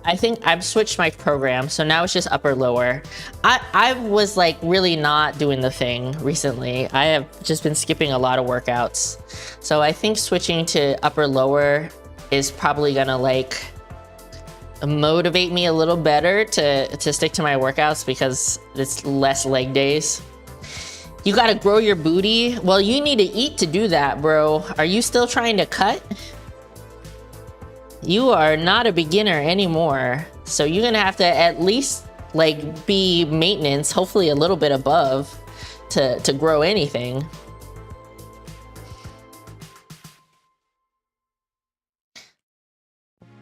I think I've switched my program, so now it's just upper lower. I was like really not doing the thing recently. I have just been skipping a lot of workouts. So I think switching to upper lower is probably gonna like motivate me a little better to stick to my workouts because it's less leg days. You gotta grow your booty. Well, you need to eat to do that, bro. Are you still trying to cut? You are not a beginner anymore. So you're gonna have to at least like be maintenance, hopefully a little bit above to grow anything.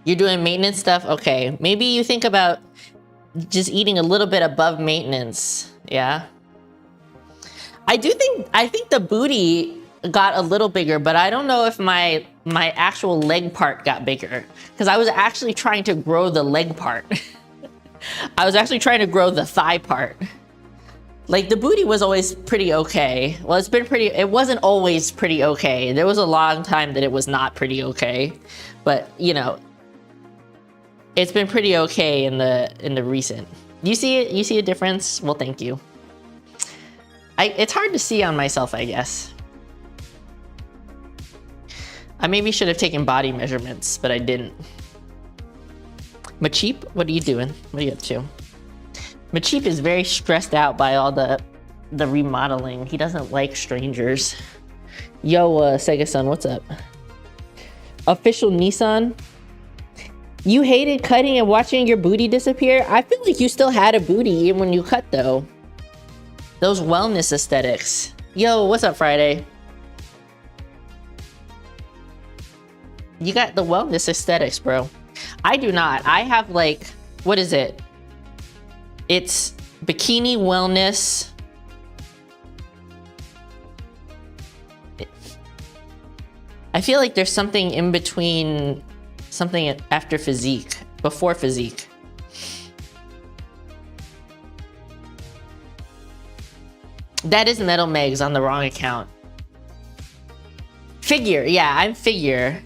You're doing maintenance stuff? Okay, maybe you think about just eating a little bit above maintenance, yeah? I think the booty got a little bigger, but I don't know if my actual leg part got bigger, because I was actually trying to grow the leg part. I was actually trying to grow the thigh part. Like, the booty was always pretty okay. Well, it wasn't always pretty okay. There was a long time that it was not pretty okay, but you know, it's been pretty okay in the recent. You see it? You see a difference? Well, thank you. It's hard to see on myself, I guess. I maybe should have taken body measurements, but I didn't. Macheep, what are you doing? What are you up to? Macheep is very stressed out by all the remodeling. He doesn't like strangers. Yo, Sega-san, what's up? Official Nissan. You hated cutting and watching your booty disappear? I feel like you still had a booty even when you cut, though. Those wellness aesthetics. Yo, what's up, Friday? You got the wellness aesthetics, bro. I do not. I have like, what is it? It's bikini wellness. I feel like there's something in between, something after physique, before physique. That is Metal Megs on the wrong account. Figure, yeah, I'm figure.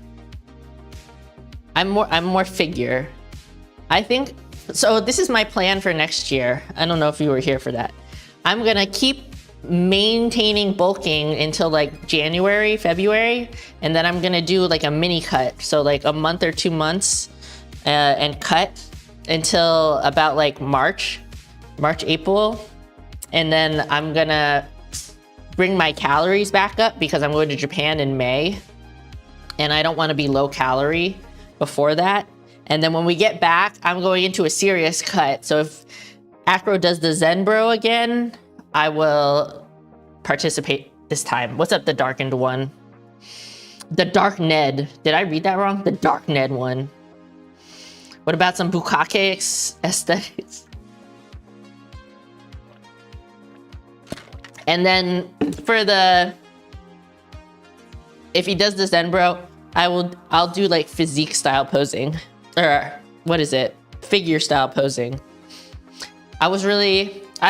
I'm more figure. I think, so this is my plan for next year. I don't know if you were here for that. I'm gonna keep maintaining bulking until like January, February, and then I'm gonna do like a mini cut. So like a month or 2 months and cut until about like March, April. And then I'm gonna bring my calories back up because I'm going to Japan in May. And I don't wanna be low calorie before that. And then when we get back, I'm going into a serious cut. So if Acro does the Zen Bro again, I will participate this time. What's up, the darkened one? The Dark Ned. Did I read that wrong? The Dark Ned one. What about some Bukake aesthetics? And then for the, if he does the Zen Bro, I'll do like physique style posing, or what is it? Figure style posing. I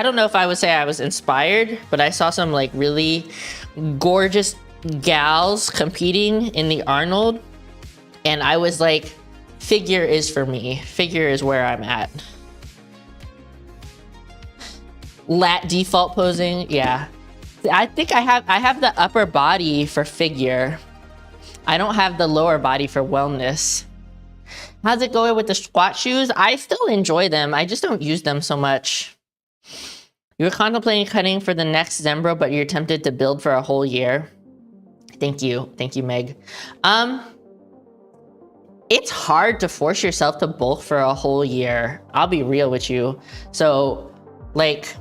don't know if I would say I was inspired, but I saw some like really gorgeous gals competing in the Arnold, and I was like, figure is for me. Figure is where I'm at. Lat default posing, yeah. I think I have the upper body for figure. I don't have the lower body for wellness. How's it going with the squat shoes? I still enjoy them. I just don't use them so much. You were contemplating cutting for the next Zembro, but you're tempted to build for a whole year. Thank you, Meg. It's hard to force yourself to bulk for a whole year. I'll be real with you. So, like,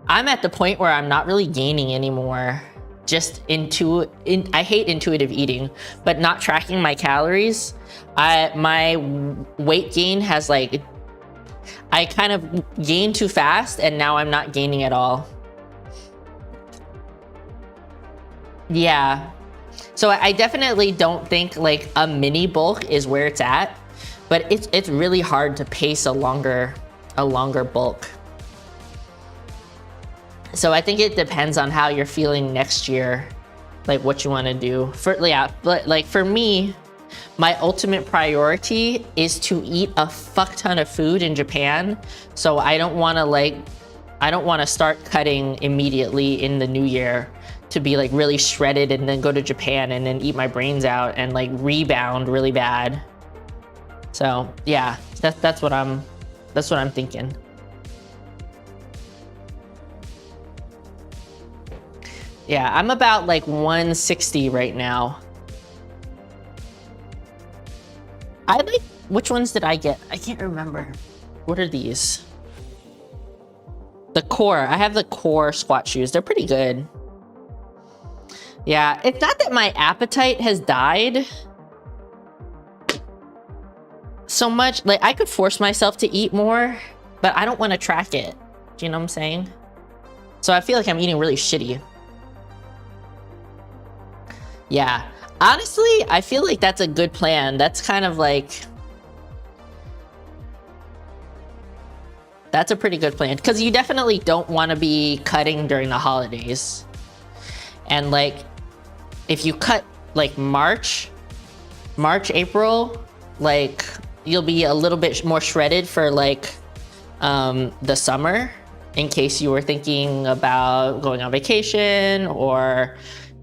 I'm at the point where I'm not really gaining anymore. Just I hate intuitive eating, but not tracking my calories. My weight gain has like, I kind of gained too fast and now I'm not gaining at all. Yeah. So I definitely don't think like a mini bulk is where it's at, but it's really hard to pace a longer bulk. So I think it depends on how you're feeling next year, like what you want to do. But for me, my ultimate priority is to eat a fuck ton of food in Japan. So I don't want to start cutting immediately in the new year to be like really shredded and then go to Japan and then eat my brains out and like rebound really bad. So yeah, that's what I'm thinking. Yeah, I'm about like 160 right now. I like, which ones did I get? I can't remember. What are these? The core. I have the core squat shoes. They're pretty good. Yeah, it's not that my appetite has died so much. Like, I could force myself to eat more, but I don't want to track it. Do you know what I'm saying? So I feel like I'm eating really shitty. Yeah. Honestly, I feel like that's a good plan. That's kind of like... That's a pretty good plan. Because you definitely don't want to be cutting during the holidays. And like, if you cut like March, April, like you'll be a little bit more shredded for like the summer, in case you were thinking about going on vacation or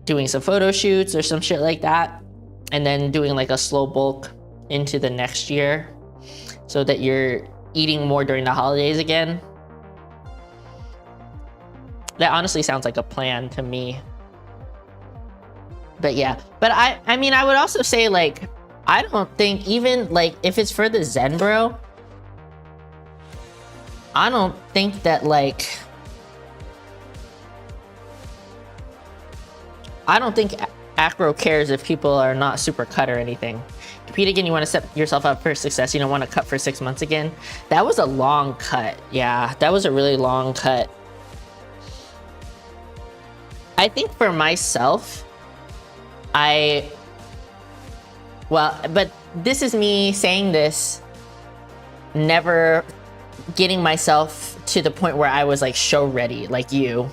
doing some photo shoots or some shit like that, and then doing like a slow bulk into the next year so that you're eating more during the holidays again. That honestly sounds like a plan to me. But yeah, but I mean, I would also say like, I don't think even like if it's for the Zen bro, I don't think that like, I don't think Acro cares if people are not super cut or anything. Compete again, you want to set yourself up for success. You don't want to cut for 6 months again. That was a long cut. Yeah, that was a really long cut. I think for myself, well, but this is me saying this, never getting myself to the point where I was like show ready, like you.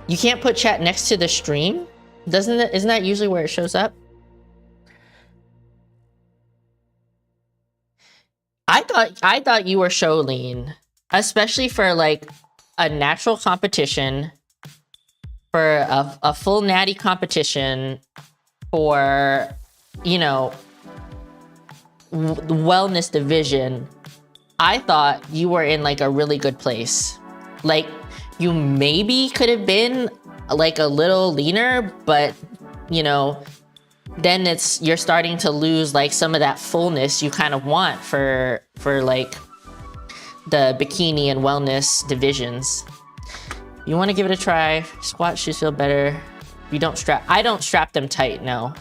You can't put chat next to the stream? Isn't that usually where it shows up? I thought you were show lean, especially for like a natural competition, for a full natty competition, for, you know, wellness division. I thought you were in like a really good place. Like, you maybe could have been like a little leaner, but you know, then you're starting to lose like some of that fullness you kind of want for like the bikini and wellness divisions. You want to give it a try. Squat shoes feel better. You don't strap. I don't strap them tight, no.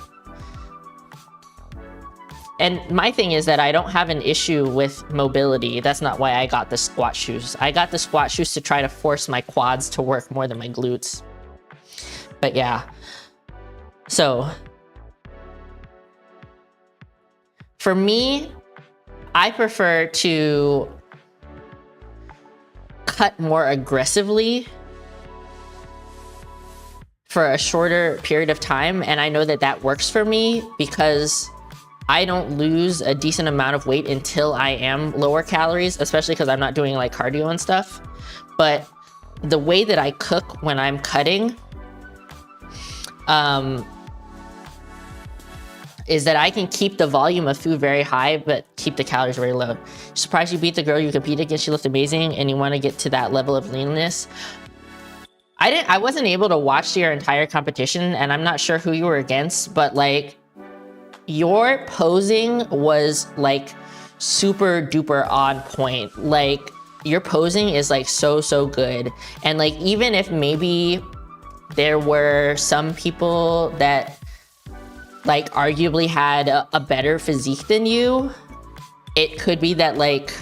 And my thing is that I don't have an issue with mobility. That's not why I got the squat shoes. I got the squat shoes to try to force my quads to work more than my glutes. But yeah. So, for me, I prefer to cut more aggressively for a shorter period of time. And I know that that works for me because I don't lose a decent amount of weight until I am lower calories, especially because I'm not doing like cardio and stuff. But the way that I cook when I'm cutting is that I can keep the volume of food very high, but keep the calories very low. Surprised you beat the girl you competed against. She looked amazing and you want to get to that level of leanness. I wasn't able to watch your entire competition and I'm not sure who you were against, but like, your posing was like super duper on point. Like, your posing is like so good. And like, even if maybe there were some people that like arguably had a better physique than you, it could be that like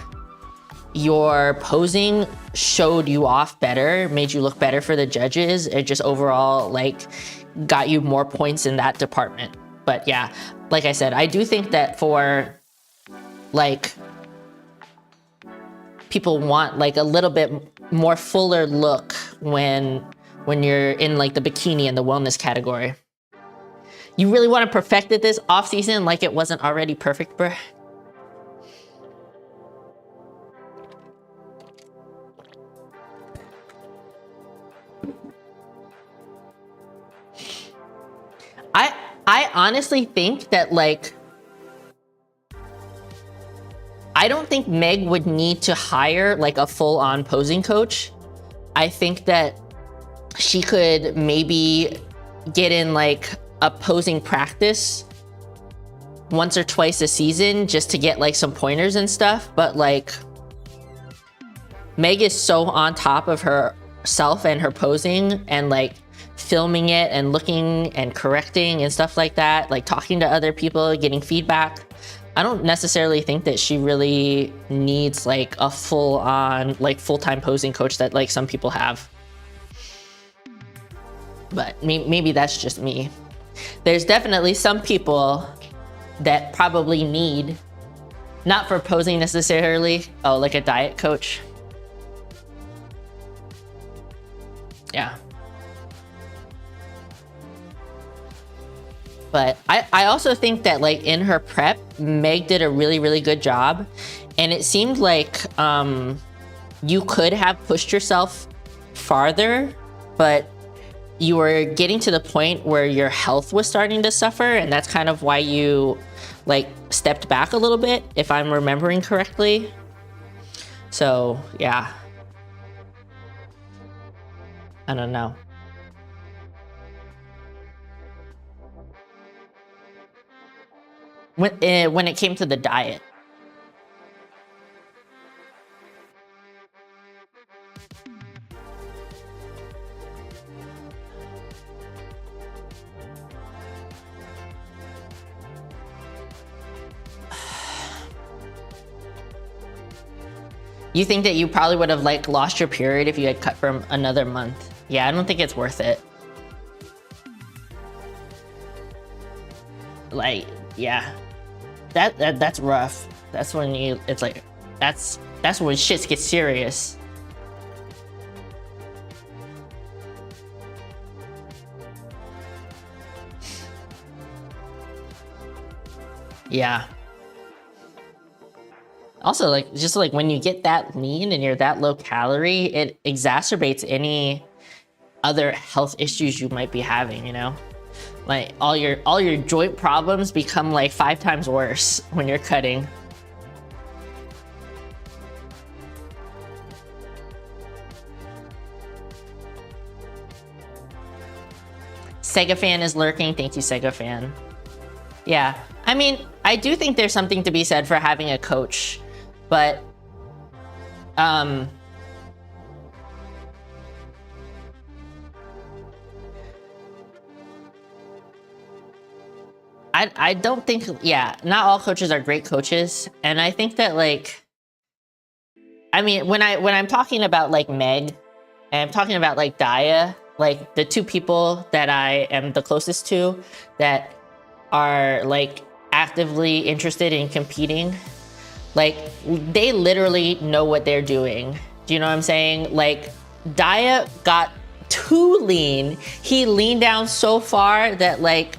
your posing showed you off better, made you look better for the judges. It just overall like got you more points in that department. But yeah, like I said, I do think that for like, people want like a little bit more fuller look when you're in like the bikini and the wellness category. You really want to perfect it this off season like it wasn't already perfect, bruh? I honestly think that like, I don't think Meg would need to hire like a full-on posing coach. I think that she could maybe get in like a posing practice once or twice a season just to get like some pointers and stuff, but like Meg is so on top of herself and her posing and like filming it and looking and correcting and stuff like that, like talking to other people, getting feedback. I don't necessarily think that she really needs like a full-on like full-time posing coach that like some people have. But maybe that's just me. There's definitely some people that probably need, not for posing necessarily, oh, like a diet coach. Yeah. But I also think that like in her prep, Meg did a really, really good job. And it seemed like you could have pushed yourself farther, but you were getting to the point where your health was starting to suffer. And that's kind of why you like stepped back a little bit, if I'm remembering correctly. So yeah, I don't know. When it came to the diet. You think that you probably would have like lost your period if you had cut for another month? Yeah, I don't think it's worth it. Like, yeah, that's rough. That's when it's like, that's when shit gets serious. Yeah. Also, like, just like when you get that lean and you're that low calorie, it exacerbates any other health issues you might be having, you know? Like all your joint problems become like 5 times worse when you're cutting. Sega fan is lurking. Thank you, Sega fan. Yeah, I mean, I do think there's something to be said for having a coach, but I don't think, yeah, not all coaches are great coaches. And I think that like, I mean, when I'm talking about like Meg and I'm talking about like Daya, like the two people that I am the closest to that are like actively interested in competing, like they literally know what they're doing. Do you know what I'm saying? Like Daya got too lean. He leaned down so far that like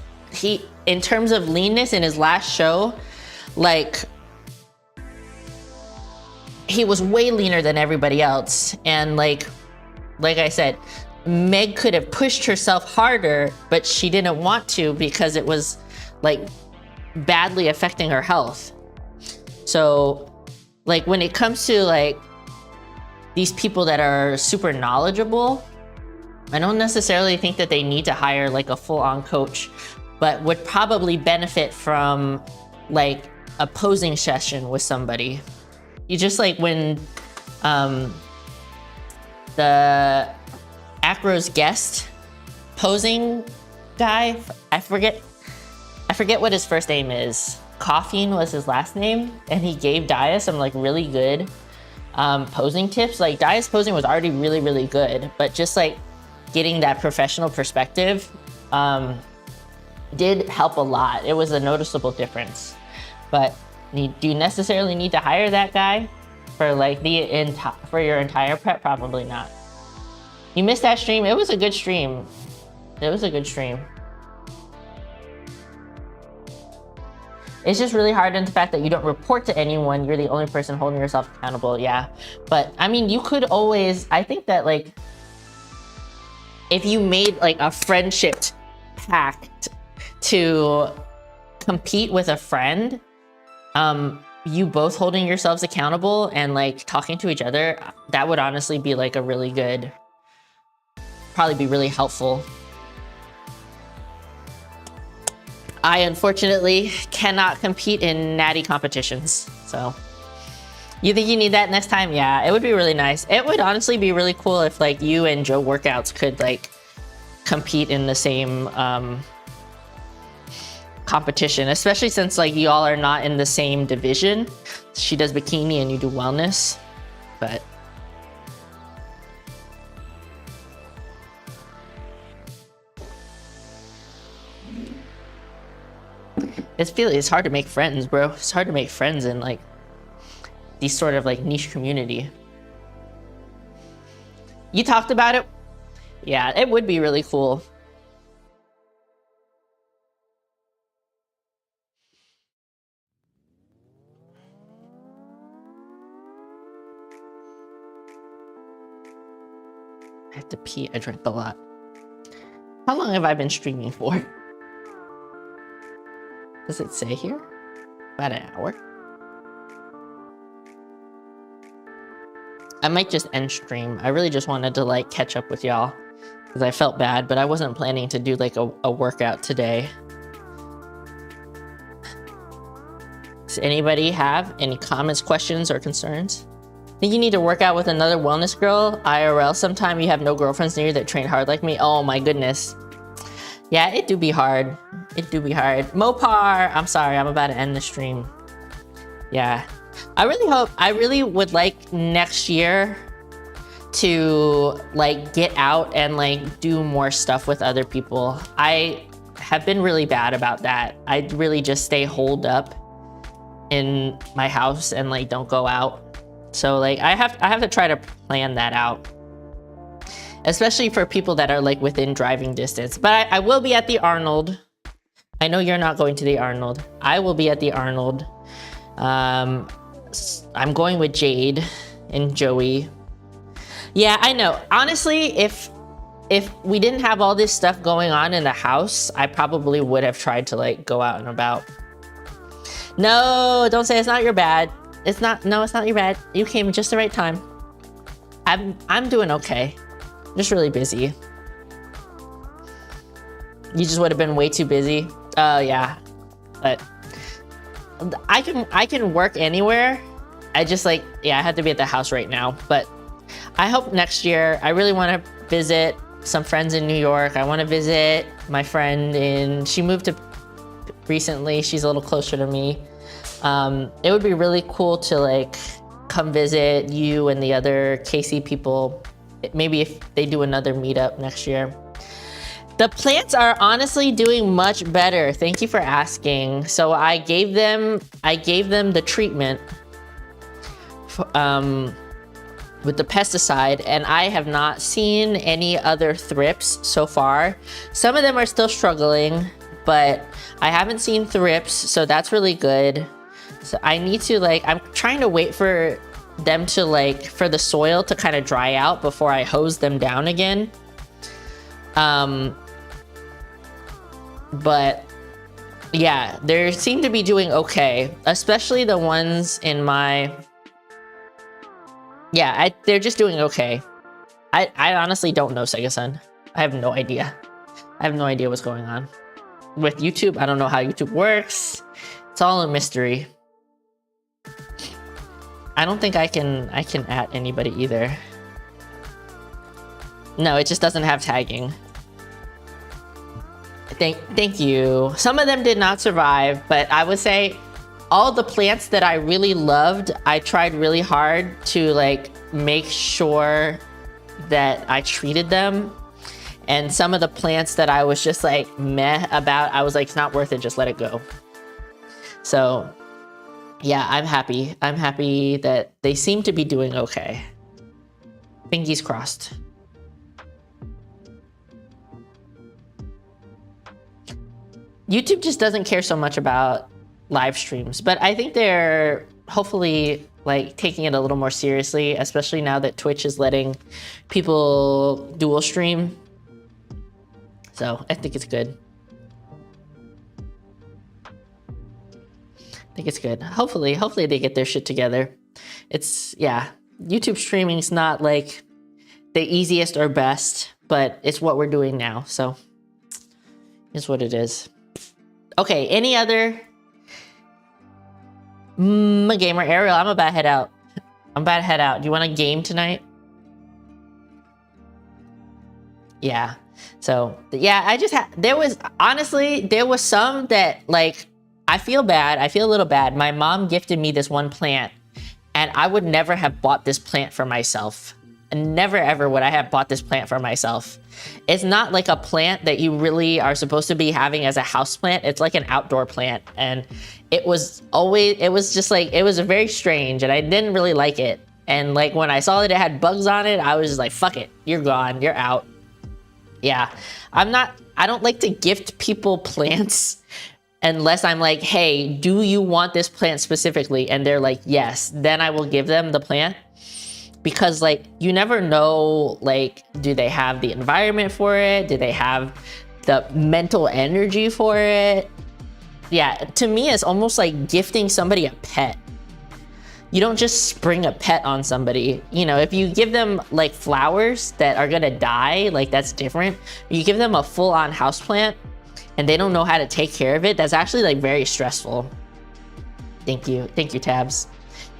in terms of leanness in his last show, like he was way leaner than everybody else. And like I said, Meg could have pushed herself harder, but she didn't want to because it was like badly affecting her health. So like when it comes to like these people that are super knowledgeable, I don't necessarily think that they need to hire like a full-on coach, but would probably benefit from like a posing session with somebody. You just like when the Acro's guest posing guy, I forget what his first name is. Coffeen was his last name, and he gave Daya some like really good posing tips. Like Daya's posing was already really, really good, but just like getting that professional perspective did help a lot. It was a noticeable difference. But do you necessarily need to hire that guy for like for your entire prep? Probably not. You missed that stream. It was a good stream. It was a good stream. It's just really hard in the fact that you don't report to anyone. You're the only person holding yourself accountable. Yeah. But I mean, you could always, I think that like, if you made like a friendship pact to compete with a friend, you both holding yourselves accountable and like talking to each other, that would honestly be like a really good, probably be really helpful. I unfortunately cannot compete in natty competitions, so. You think you need that next time? Yeah, it would be really nice. It would honestly be really cool if like you and Joe Workouts could like compete in the same competition, especially since like you all are not in the same division. She does bikini and you do wellness, but it's hard to make friends, bro. It's hard to make friends in like these sort of like niche community. You talked about it? Yeah, it would be really cool. I have to pee, I drank a lot. How long have I been streaming for? Does it say here? About an hour? I might just end stream. I really just wanted to like catch up with y'all because I felt bad, but I wasn't planning to do like a workout today. Does anybody have any comments, questions, or concerns? Think you need to work out with another wellness girl IRL sometime? You have no girlfriends near you that train hard like me? Oh my goodness. Yeah, it do be hard. It do be hard. Mopar, I'm sorry, I'm about to end the stream. Yeah. I really would like next year to like get out and like do more stuff with other people. I have been really bad about that. I really just stay holed up in my house and like don't go out. So like I have to try to plan that out, especially for people that are like within driving distance. But I will be at the Arnold. I know you're not going to the Arnold. I will be at the Arnold. I'm going with Jade and Joey. Yeah, I know. Honestly, if we didn't have all this stuff going on in the house, I probably would have tried to like go out and about. No, don't say it's not your bad. It's not your bad. You came just the right time. I'm doing okay. Just really busy. You just would have been way too busy. Yeah, but I can work anywhere. I just like, yeah, I have to be at the house right now, but I hope next year. I really want to visit some friends in New York. I want to visit my friend she moved to recently. She's a little closer to me. It would be really cool to like come visit you and the other KC people. Maybe if they do another meetup next year. The plants are honestly doing much better. Thank you for asking. So I gave them the treatment with the pesticide, and I have not seen any other thrips so far. Some of them are still struggling, but I haven't seen thrips, so that's really good. So I need to like, I'm trying to wait for them to like, for the soil to kind of dry out before I hose them down again. But yeah, they seem to be doing okay, especially the ones in my, yeah, they're just doing okay. I honestly don't know, Sega-san. I have no idea. I have no idea what's going on. With YouTube, I don't know how YouTube works. It's all a mystery. I don't think I can add anybody either. No, it just doesn't have tagging. Thank you. Some of them did not survive, but I would say all the plants that I really loved, I tried really hard to like make sure that I treated them. And some of the plants that I was just like meh about, I was like, it's not worth it, just let it go. So yeah, I'm happy. I'm happy that they seem to be doing okay. Fingers crossed. YouTube just doesn't care so much about live streams, but I think they're hopefully like taking it a little more seriously, especially now that Twitch is letting people dual stream. So I think it's good. I think it's good. Hopefully they get their shit together. It's, yeah, YouTube streaming's not like the easiest or best, but it's what we're doing now. So it's what it is. Okay, any other? A gamer. Ariel, I'm about to head out. Do you want a game tonight? Yeah. So, yeah, I just had... There was... Honestly, there was some that, like... I feel bad. I feel a little bad. My mom gifted me this one plant, and I would never have bought this plant for myself. And never ever would I have bought this plant for myself. It's not like a plant that you really are supposed to be having as a house plant. It's like an outdoor plant. And it was just like, it was very strange, and I didn't really like it. And like when I saw that it had bugs on it, I was just like, fuck it, you're gone, you're out. Yeah, I don't like to gift people plants unless I'm like, hey, do you want this plant specifically? And they're like, yes, then I will give them the plant. Because like, you never know, like, do they have the environment for it? Do they have the mental energy for it? Yeah, to me, it's almost like gifting somebody a pet. You don't just spring a pet on somebody. You know, if you give them like flowers that are gonna die, like that's different. You give them a full-on houseplant and they don't know how to take care of it, that's actually like very stressful. Thank you, Tabs.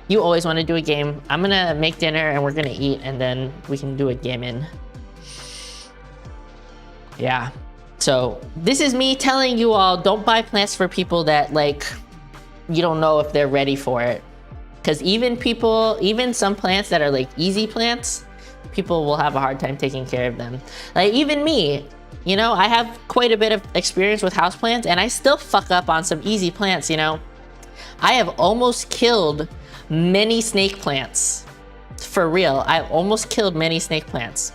You always want to do a game. I'm gonna make dinner and we're gonna eat, and then we can do a game in. Yeah. So this is me telling you all, don't buy plants for people that like, you don't know if they're ready for it. Because even some plants that are like easy plants, people will have a hard time taking care of them. Like even me, you know, I have quite a bit of experience with houseplants, and I still fuck up on some easy plants, you know. I have almost killed many snake plants. For real, I've almost killed many snake plants.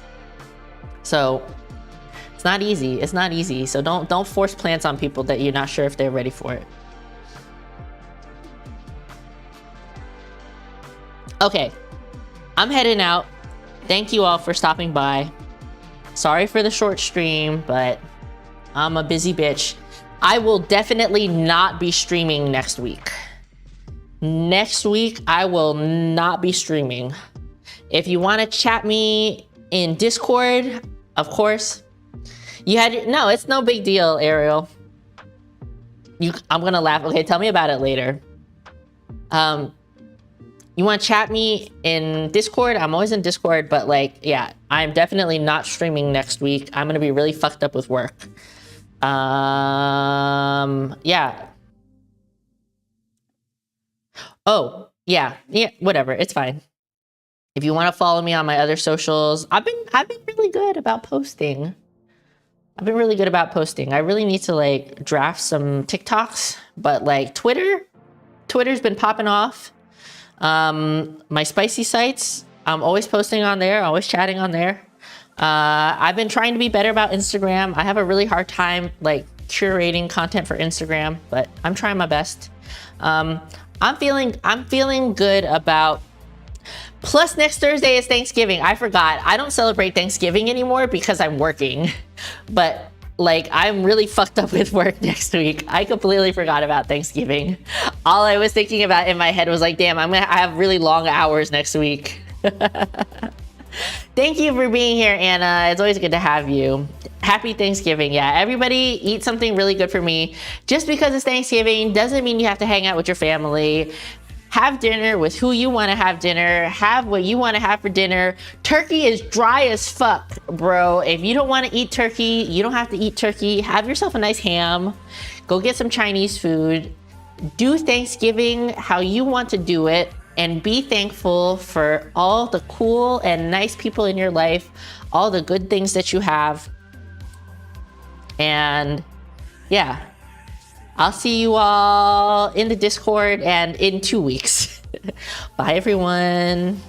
So it's not easy. It's not easy. So don't force plants on people that you're not sure if they're ready for it. Okay, I'm heading out. Thank you all for stopping by. Sorry for the short stream, but I'm a busy bitch. I will definitely not be streaming next week. Next week, I will not be streaming. If you want to chat me in Discord, of course. No, it's no big deal, Ariel. I'm gonna laugh. Okay, tell me about it later. You want to chat me in Discord? I'm always in Discord, but like, yeah, I'm definitely not streaming next week. I'm gonna be really fucked up with work. Yeah. Oh, yeah, whatever, it's fine. If you want to follow me on my other socials, I've been really good about posting. I really need to like draft some TikToks, but like Twitter's been popping off. My spicy sites, I'm always posting on there, always chatting on there. I've been trying to be better about Instagram. I have a really hard time like curating content for Instagram, but I'm trying my best. I'm feeling good about... Plus next Thursday is Thanksgiving. I forgot. I don't celebrate Thanksgiving anymore because I'm working. But like, I'm really fucked up with work next week. I completely forgot about Thanksgiving. All I was thinking about in my head was like, damn, I have really long hours next week. Thank you for being here, Anna. It's always good to have you. Happy Thanksgiving. Yeah, everybody eat something really good for me. Just because it's Thanksgiving doesn't mean you have to hang out with your family. Have dinner with who you want to have dinner. Have what you want to have for dinner. Turkey is dry as fuck, bro. If you don't want to eat turkey, you don't have to eat turkey. Have yourself a nice ham. Go get some Chinese food. Do Thanksgiving how you want to do it. And be thankful for all the cool and nice people in your life, all the good things that you have. And yeah, I'll see you all in the Discord and in 2 weeks. Bye, everyone.